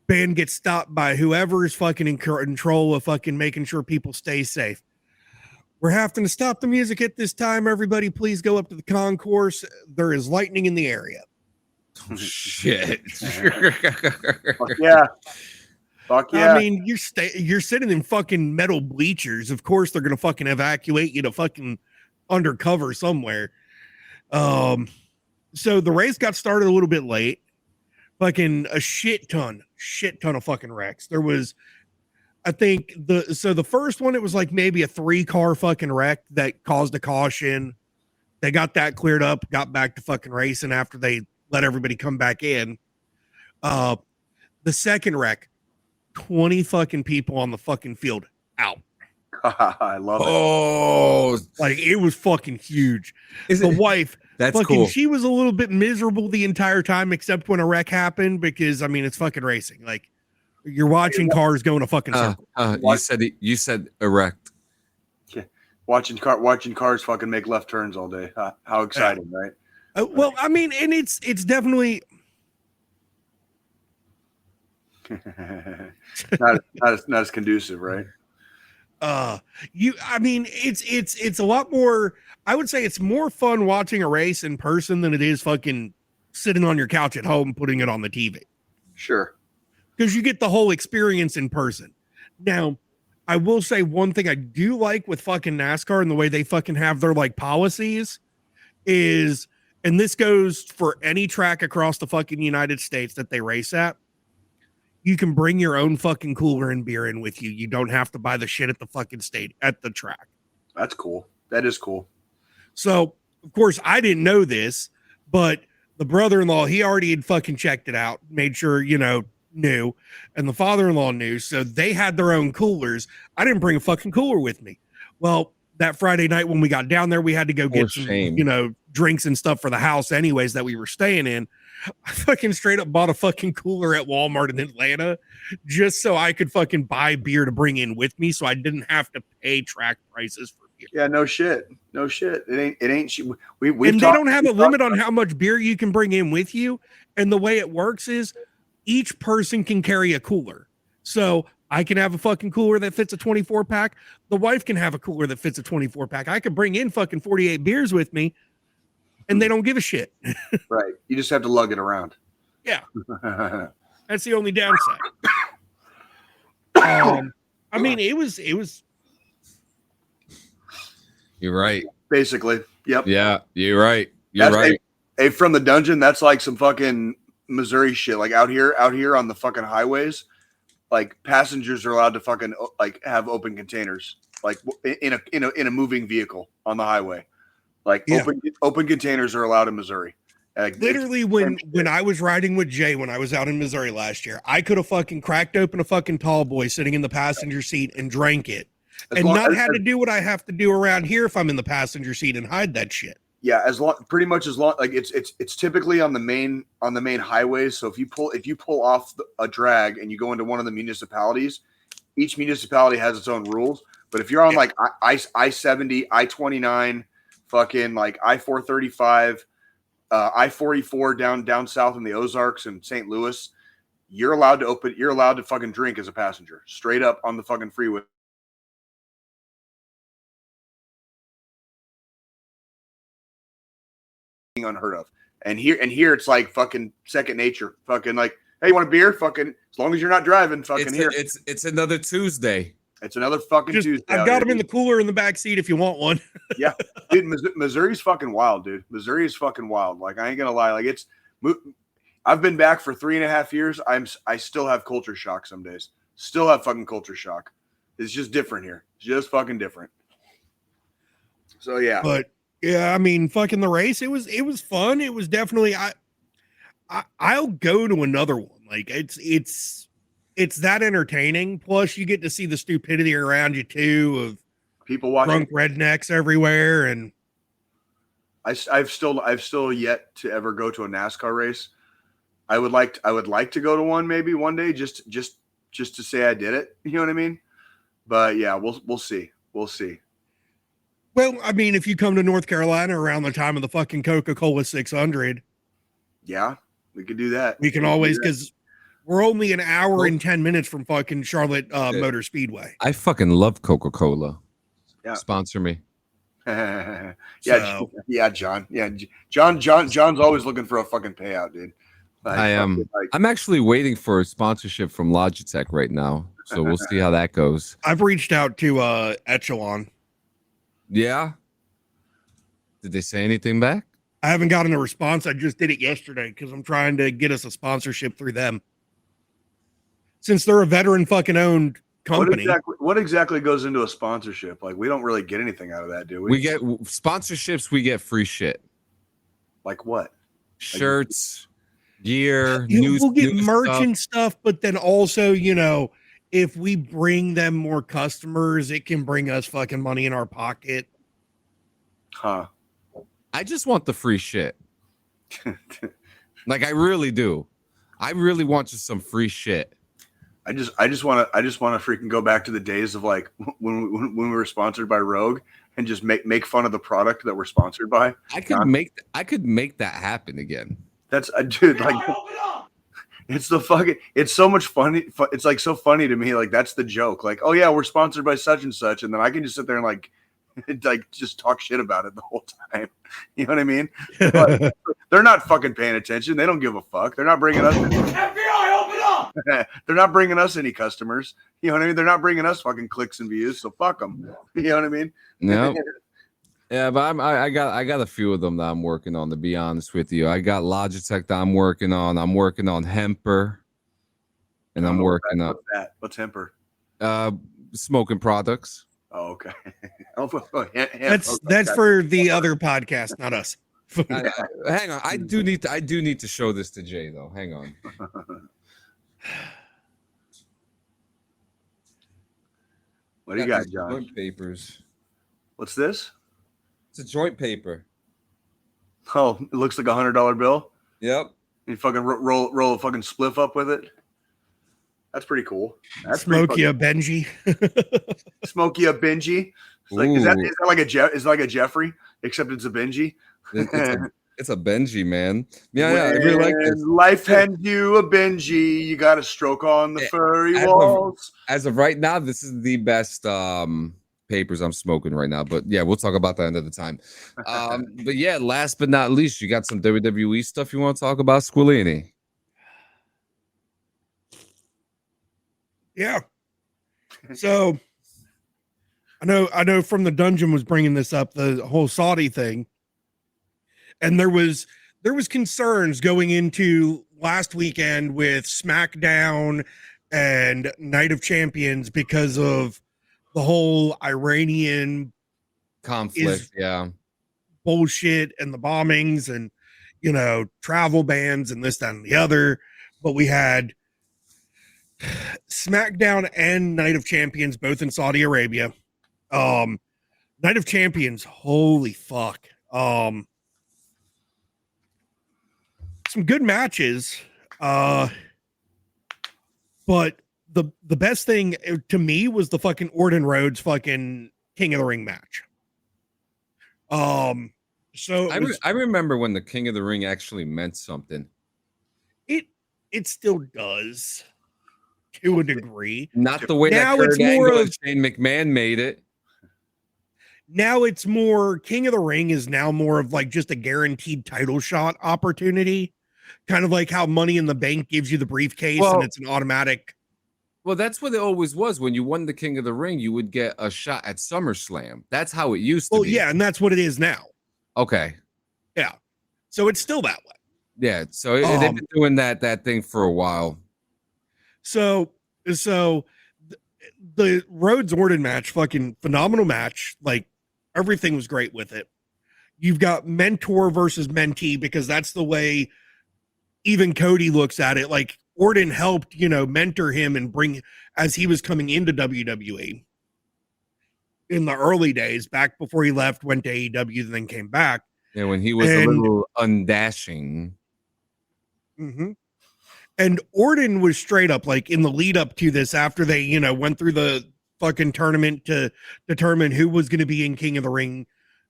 S2: Band gets stopped by whoever's fucking in control of fucking making sure people stay safe. We're having to stop the music at this time. Everybody, please go up to the concourse. There is lightning in the area.
S3: Oh, shit.
S4: Fuck yeah. Fuck yeah.
S2: I mean, you're sitting in fucking metal bleachers. Of course, they're gonna fucking evacuate you to fucking undercover somewhere. So the race got started a little bit late. Fucking a shit ton of fucking wrecks. There was, I think the first one, it was like maybe a 3-car fucking wreck that caused a caution. They got that cleared up, got back to fucking racing after they let everybody come back in. The second wreck, 20 fucking people on the fucking field out.
S4: I love it.
S3: Oh,
S2: Like it was fucking huge.
S3: Is
S2: The
S3: it?
S2: wife,
S3: That's
S2: fucking,
S3: cool.
S2: she was a little bit miserable the entire time, except when a wreck happened, because I mean, it's fucking racing. Like you're watching cars go in a fucking circle.
S3: You said erect.
S4: Yeah. Watching cars fucking make left turns all day. How exciting, right?
S2: Well, I mean, and it's definitely
S4: not as conducive, right?
S2: I mean, it's a lot more, I would say it's more fun watching a race in person than it is fucking sitting on your couch at home putting it on the TV.
S4: Sure.
S2: Because you get the whole experience in person. Now, I will say one thing I do like with fucking NASCAR and the way they fucking have their like policies is, and this goes for any track across the fucking United States that they race at, you can bring your own fucking cooler and beer in with you. You don't have to buy the shit at the fucking at the track.
S4: That's cool. That is cool.
S2: So, of course, I didn't know this, but the brother-in-law, he already had fucking checked it out, made sure, knew, and the father-in-law knew. So they had their own coolers. I didn't bring a fucking cooler with me. Well, that Friday night when we got down there, we had to go get some, drinks and stuff for the house anyways that we were staying in. I fucking straight up bought a fucking cooler at Walmart in Atlanta just so I could fucking buy beer to bring in with me so I didn't have to pay track prices for beer.
S4: Yeah, no shit. It ain't cheap.
S2: They don't have a limit on how much beer you can bring in with you. And the way it works is each person can carry a cooler. So I can have a fucking cooler that fits a 24 pack. The wife can have a cooler that fits a 24 pack. I could bring in fucking 48 beers with me and they don't give a shit.
S4: Right. You just have to lug it around.
S2: Yeah. That's the only downside. I mean, it was.
S3: You're right.
S4: Basically. Yep.
S3: Yeah, you're right. You're right.
S4: Hey, from the dungeon, that's like some fucking Missouri shit. Like out here on the fucking highways, like passengers are allowed to fucking like have open containers, like in a moving vehicle on the highway. Like open containers are allowed in Missouri. Like,
S2: literally, when I was riding with Jay when I was out in Missouri last year, I could have fucking cracked open a fucking tall boy sitting in the passenger seat and drank it, and not had to do what I have to do around here if I'm in the passenger seat and hide that shit.
S4: Yeah, pretty much as long like it's typically on the main highways. So if you pull off a drag and you go into one of the municipalities, each municipality has its own rules. But if you're on like I-70, I-29, fucking like I-435, I-44 down south in the Ozarks and St. Louis, you're allowed to fucking drink as a passenger straight up on the fucking freeway. unheard of. And here it's like fucking second nature. Fucking like, hey, you want a beer? Fucking as long as you're not driving, fucking here.
S3: It's another Tuesday.
S4: It's another fucking Tuesday.
S2: I've got them in the cooler in the back seat if you want one.
S4: Yeah, dude, Missouri's fucking wild, dude. Missouri is fucking wild. Like, I ain't gonna lie. Like, I've been back for 3.5 years. I still have culture shock some days. Still have fucking culture shock. It's just different here. It's just fucking different. So yeah.
S2: But yeah, I mean, fucking the race. It was fun. It was definitely. I'll go to another one. Like it's that entertaining. Plus, you get to see the stupidity around you too of
S4: people watching
S2: drunk rednecks everywhere. And
S4: I've still yet to ever go to a NASCAR race. I would like to go to one maybe one day just to say I did it. You know what I mean? But yeah, we'll see. We'll see.
S2: Well, I mean, if you come to North Carolina around the time of the fucking Coca-Cola 600,
S4: yeah, we could do that.
S2: We can always, because we're only an hour and 10 minutes from fucking Charlotte Motor Speedway.
S3: I fucking love Coca-Cola.
S4: Yeah.
S3: Sponsor me.
S4: Yeah, John. Yeah, John's always looking for a fucking payout, dude.
S3: I am. I'm actually waiting for a sponsorship from Logitech right now, so we'll see how that goes.
S2: I've reached out to Echelon.
S3: Yeah. Did they say anything back?
S2: I haven't gotten a response. I just did it yesterday because I'm trying to get us a sponsorship through them. Since they're a veteran fucking owned company.
S4: What exactly goes into a sponsorship? Like, we don't really get anything out of that, do we?
S3: We get
S4: sponsorships.
S3: We get free shit.
S4: Like what?
S3: Shirts, gear,
S2: we'll get merch
S3: stuff.
S2: And stuff, but then also, if we bring them more customers, it can bring us fucking money in our pocket.
S4: Huh.
S3: I just want the free shit. Like, I really do. I really want just some free shit.
S4: I just want to freaking go back to the days of like when we were sponsored by Rogue and just make fun of the product that we're sponsored by.
S3: I could make that happen again.
S4: That's dude, like it's so much funny. It's like so funny to me. Like, that's the joke. Like, oh yeah, we're sponsored by such and such. And then I can just sit there and like just talk shit about it the whole time. You know what I mean? But they're not fucking paying attention. They don't give a fuck. They're not bringing us FBI, open up. They're not bringing us any customers. You know what I mean? They're not bringing us fucking clicks and views. So fuck them. You know what I mean?
S3: No. Yeah, but I got a few of them that I'm working on, to be honest with you. I got Logitech that I'm working on. I'm working on Hemper. And I'm working on
S4: that. What's Hemper?
S3: Smoking products.
S4: Oh, okay.
S2: That's for the other podcast, not us.
S3: Hang on. I do need to show this to Jay though. Hang on.
S4: What do you got, John?
S3: Joint papers.
S4: What's this?
S3: It's a joint paper.
S4: Oh, it looks like $100 bill.
S3: Yep.
S4: You fucking roll a fucking spliff up with it. That's pretty cool. That's
S2: Smokey a Benji.
S4: Smokey a Benji. Like, is that like a Jeffrey, except it's a Benji?
S3: It's a Benji, man. Yeah, I really like this.
S4: Life hands you a Benji. You got to stroke on the furry walls.
S3: As of right now, this is the best papers I'm smoking right now. But yeah, we'll talk about that another time. But yeah, last but not least, you got some WWE stuff you want to talk about, Squillini?
S2: Yeah. So I know from the dungeon was bringing this up, the whole Saudi thing. And there was concerns going into last weekend with SmackDown and Night of Champions because of the whole Iranian
S3: conflict,
S2: bullshit and the bombings and travel bans and this, that, and the other. But we had SmackDown and Night of Champions both in Saudi Arabia. Night of Champions, holy fuck. Some good matches. But the best thing to me was the fucking Orton Rhodes fucking King of the Ring match. So
S3: I remember when the King of the Ring actually meant something.
S2: It still does. To a degree,
S3: not the way
S2: now
S3: that Kurt
S2: it's more
S3: Angle
S2: of
S3: and Shane McMahon made it.
S2: Now it's more King of the Ring is now more of like just a guaranteed title shot opportunity, kind of like how Money in the Bank gives you the briefcase and it's an automatic.
S3: Well, that's what it always was. When you won the King of the Ring, you would get a shot at SummerSlam. That's how it used to be.
S2: Yeah, and that's what it is now.
S3: Okay.
S2: Yeah. So it's still that way.
S3: Yeah. So they've been doing that thing for a while.
S2: So the Rhodes Orton match, fucking phenomenal match. Like everything was great with it. You've got mentor versus mentee because that's the way even Cody looks at it. Like Orton helped, mentor him and bring as he was coming into WWE in the early days, back before he left, went to AEW, and then came back.
S3: Yeah, when he was a little undashing.
S2: Mm-hmm. And Orton was straight up like in the lead up to this, after they, went through the fucking tournament to determine who was going to be in King of the Ring,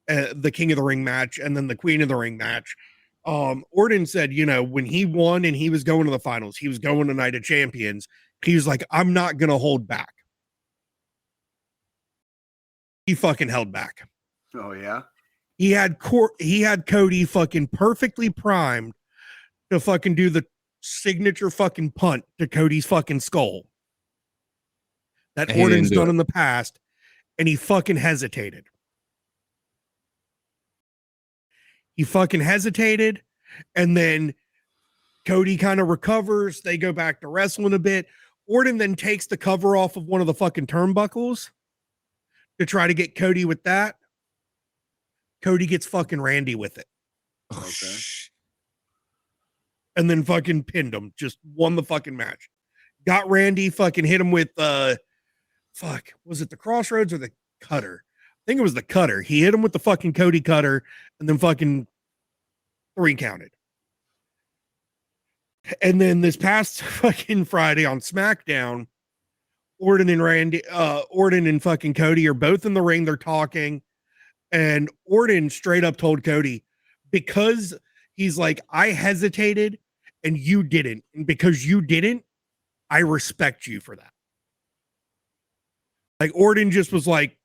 S2: the King of the Ring match, and then the Queen of the Ring match. Orton said, when he won and he was going to the finals, he was going to Night of Champions. He was like, I'm not going to hold back. He fucking held back.
S4: Oh yeah.
S2: He had Cody fucking perfectly primed to fucking do the signature fucking punt to Cody's fucking skull that Orton's done in the past, and he fucking hesitated. He fucking hesitated, and then Cody kind of recovers. They go back to wrestling a bit. Orton then takes the cover off of one of the fucking turnbuckles to try to get Cody with that. Cody gets fucking Randy with it.
S4: Okay.
S2: And then fucking pinned him. Just won the fucking match. Got Randy, fucking hit him with was it the Crossroads or the Cutter? I think it was the Cutter. He hit him with the fucking Cody Cutter and then fucking 3 counted. And then this past fucking Friday on SmackDown, Orton and fucking Cody are both in the ring. They're talking. And Orton straight up told Cody, because he's like, I hesitated and you didn't. And because you didn't, I respect you for that. Like Orton just was like,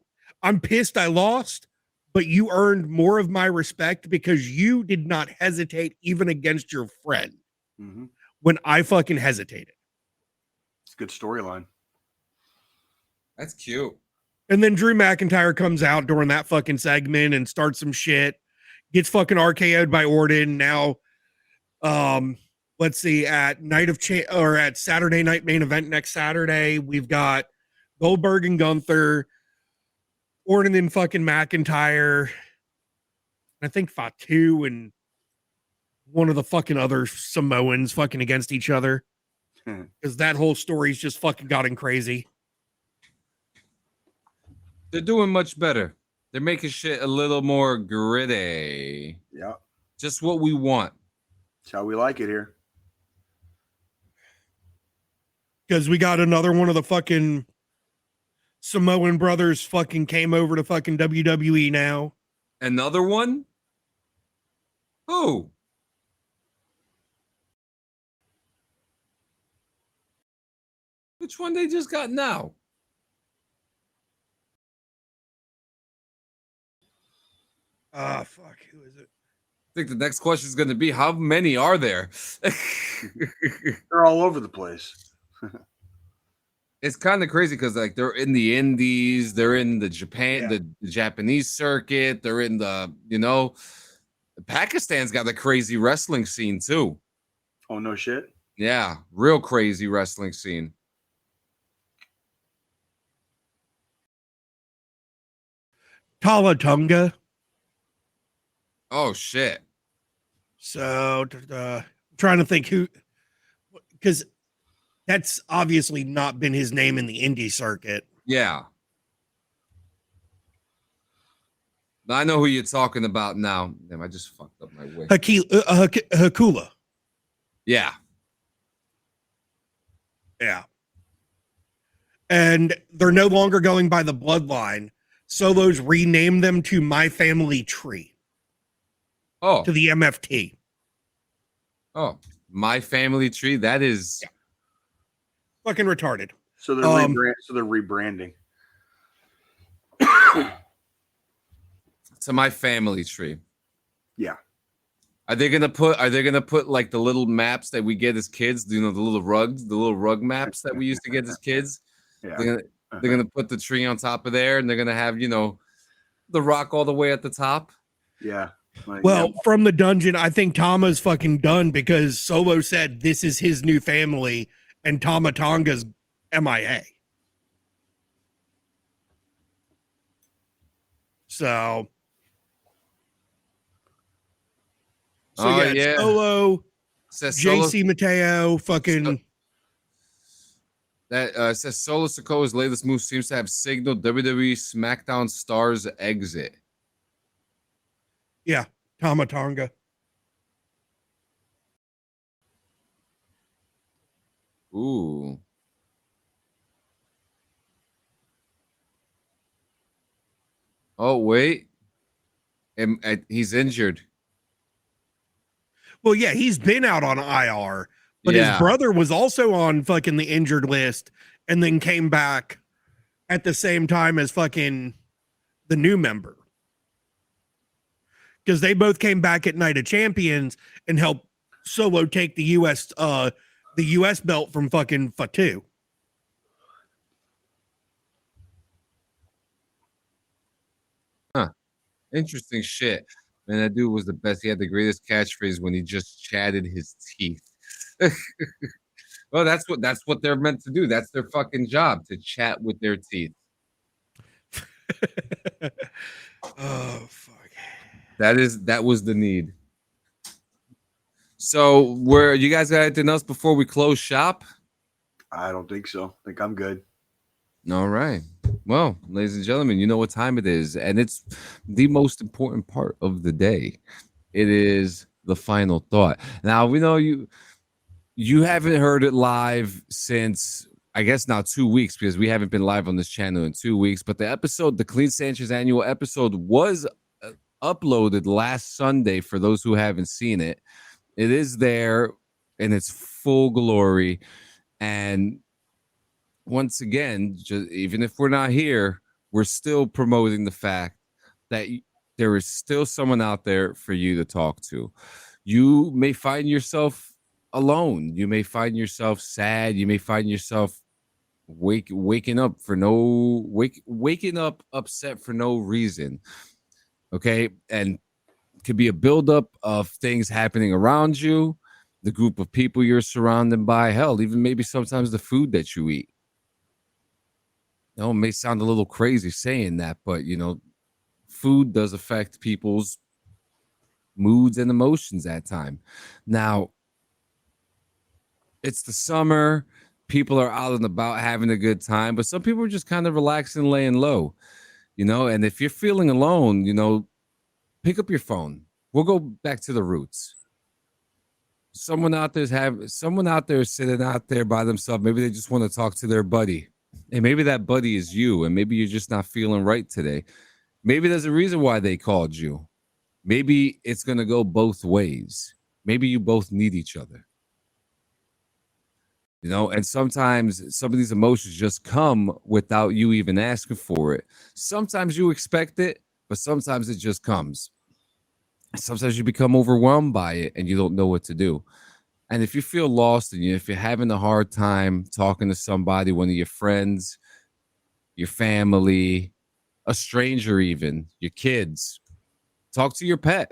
S2: I'm pissed I lost, but you earned more of my respect because you did not hesitate even against your friend when I fucking hesitated.
S4: It's a good storyline.
S3: That's cute.
S2: And then Drew McIntyre comes out during that fucking segment and starts some shit, gets fucking RKO'd by Orton. Now, let's see, at at Saturday Night Main Event next Saturday, we've got Goldberg and Gunther, Orton and fucking McIntyre, I think Fatu and one of the fucking other Samoans fucking against each other. Because that whole story's just fucking gotten crazy.
S3: They're doing much better. They're making shit a little more gritty.
S4: Yeah.
S3: Just what we want.
S4: That's how we like it here.
S2: Because we got another one of the fucking Samoan brothers fucking came over to fucking WWE now.
S3: Another one? Who? Which one they just got now?
S2: Fuck, who is it?
S3: I think the next question is going to be, how many are there?
S4: They're all over the place.
S3: It's kind of crazy because like they're in the Indies, they're in the the Japanese circuit, they're in Pakistan's got a crazy wrestling scene too.
S4: Oh, no shit?
S3: Yeah, real crazy wrestling scene.
S2: Talatunga.
S3: Oh shit.
S2: So trying to think who, because that's obviously not been his name in the indie circuit.
S3: Yeah. I know who you're talking about now. Damn, I just fucked up my way.
S2: Hakula.
S3: Yeah.
S2: Yeah. And they're no longer going by the bloodline. Solo's renamed them to My Family Tree.
S3: Oh.
S2: To the MFT.
S3: Oh, My Family Tree. That is
S2: fucking retarded.
S4: So they're rebranding.
S3: to my family tree.
S4: Yeah.
S3: Are they gonna put like the little maps that we get as kids? You know, the little rug maps that we used to get as kids.
S4: Yeah.
S3: They're gonna put the tree on top of there, and they're gonna have, you know, the rock all the way at the top.
S4: Yeah.
S2: Well, from the dungeon, I think Tama's fucking done because Solo said this is his new family, and Tama Tonga's MIA. So
S3: Yeah.
S2: Solo,
S3: Says
S2: JC Mateo, fucking.
S3: That says Solo Sikoa's latest move seems to have signaled WWE SmackDown stars exit.
S2: Yeah, Tama Tonga.
S3: Ooh. Oh, wait. He's injured.
S2: Well, yeah, he's been out on IR, but
S3: Yeah.
S2: his brother was also on fucking the injured list and then came back at the same time as fucking the new member. Because they both came back at Night of Champions and helped Solo take the US belt from fucking Fatu.
S3: Interesting shit. Man, that dude was the best. He had the greatest catchphrase when he just chatted his teeth. Well, that's what they're meant to do. That's their fucking job, to chat with their teeth.
S2: Oh fuck.
S3: That was the need. So, where you guys got anything else before we close shop?
S4: I don't think so. I think I'm good.
S3: All right. Well, ladies and gentlemen, you know what time it is, and it's the most important part of the day. It is the final thought. Now, we know you haven't heard it live since, I guess, now 2 weeks, because we haven't been live on this channel in 2 weeks. But the Clean Sanchez annual episode was uploaded last Sunday for those who haven't seen it. It is there in its full glory. And once again, just, even if we're not here, we're still promoting the fact that there is still someone out there for you to talk to. You may find yourself alone. You may find yourself sad. You may find yourself waking up upset for no reason. Okay, and it could be a buildup of things happening around you, the group of people you're surrounded by, hell, even maybe sometimes the food that you eat. You know, it may sound a little crazy saying that, but you know, food does affect people's moods and emotions at time. Now, it's the summer, people are out and about having a good time, but some people are just kind of relaxing, laying low, you know. And if you're feeling alone, you know, pick up your phone. We'll go back to the roots. Someone out there sitting out there by themselves. Maybe they just want to talk to their buddy. And maybe that buddy is you, and maybe you're just not feeling right today. Maybe there's a reason why they called you. Maybe it's going to go both ways. Maybe you both need each other. You know, and sometimes some of these emotions just come without you even asking for it. Sometimes you expect it, but sometimes it just comes. Sometimes you become overwhelmed by it and you don't know what to do. And if you feel lost and if you're having a hard time talking to somebody, one of your friends, your family, a stranger, even your kids, talk to your pet.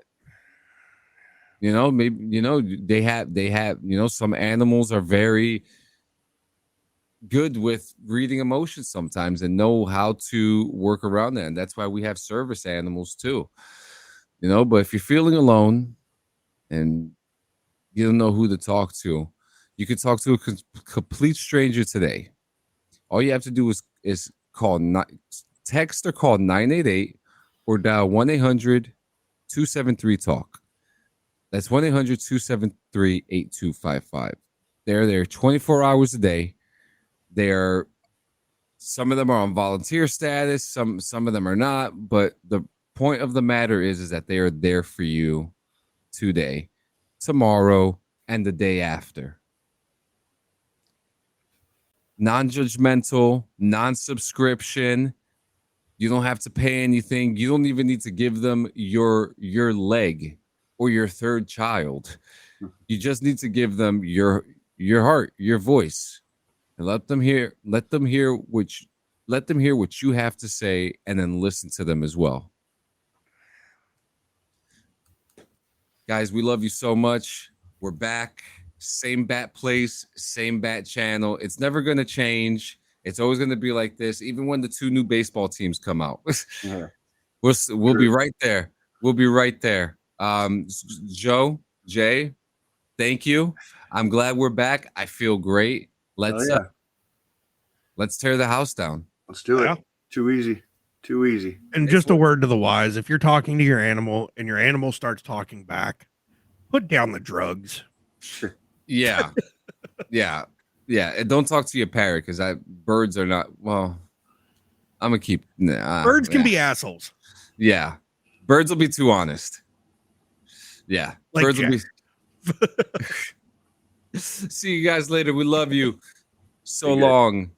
S3: You know, maybe, you know, they have, you know, some animals are very good with reading emotions sometimes and know how to work around that. And that's why we have service animals too. You know, but if you're feeling alone and you don't know who to talk to, you can talk to a complete stranger today. All you have to do is text or call 988 or dial 1-800-273-TALK. That's 1-800-273-8255. They're there 24 hours a day. Some of them are on volunteer status, some of them are not, but the point of the matter is that they are there for you today, tomorrow, and the day after. Non-judgmental, non-subscription. You don't have to pay anything. You don't even need to give them your leg or your third child. You just need to give them your heart, your voice, and let them hear what you have to say, and then listen to them as well. Guys, we love you so much. We're back. Same bat place, same bat channel. It's never going to change. It's always going to be like this, even when the 2 new baseball teams come out.
S4: Yeah.
S3: We'll be right there. We'll be right there. Joe, Jay, thank you. I'm glad we're back. I feel great. Let's tear the house down.
S4: Let's do it.
S2: Yeah.
S4: Too easy. Too easy.
S2: And just a word to the wise, if you're talking to your animal and your animal starts talking back, put down the drugs.
S3: Yeah. Yeah. Yeah. And don't talk to your parrot, because birds are not, well, I'm going to keep.
S2: Birds can be assholes.
S3: Yeah. Birds will be too honest. Yeah.
S2: Like
S3: Birds
S2: Jack.
S3: will be. See you guys later. We love you. So long.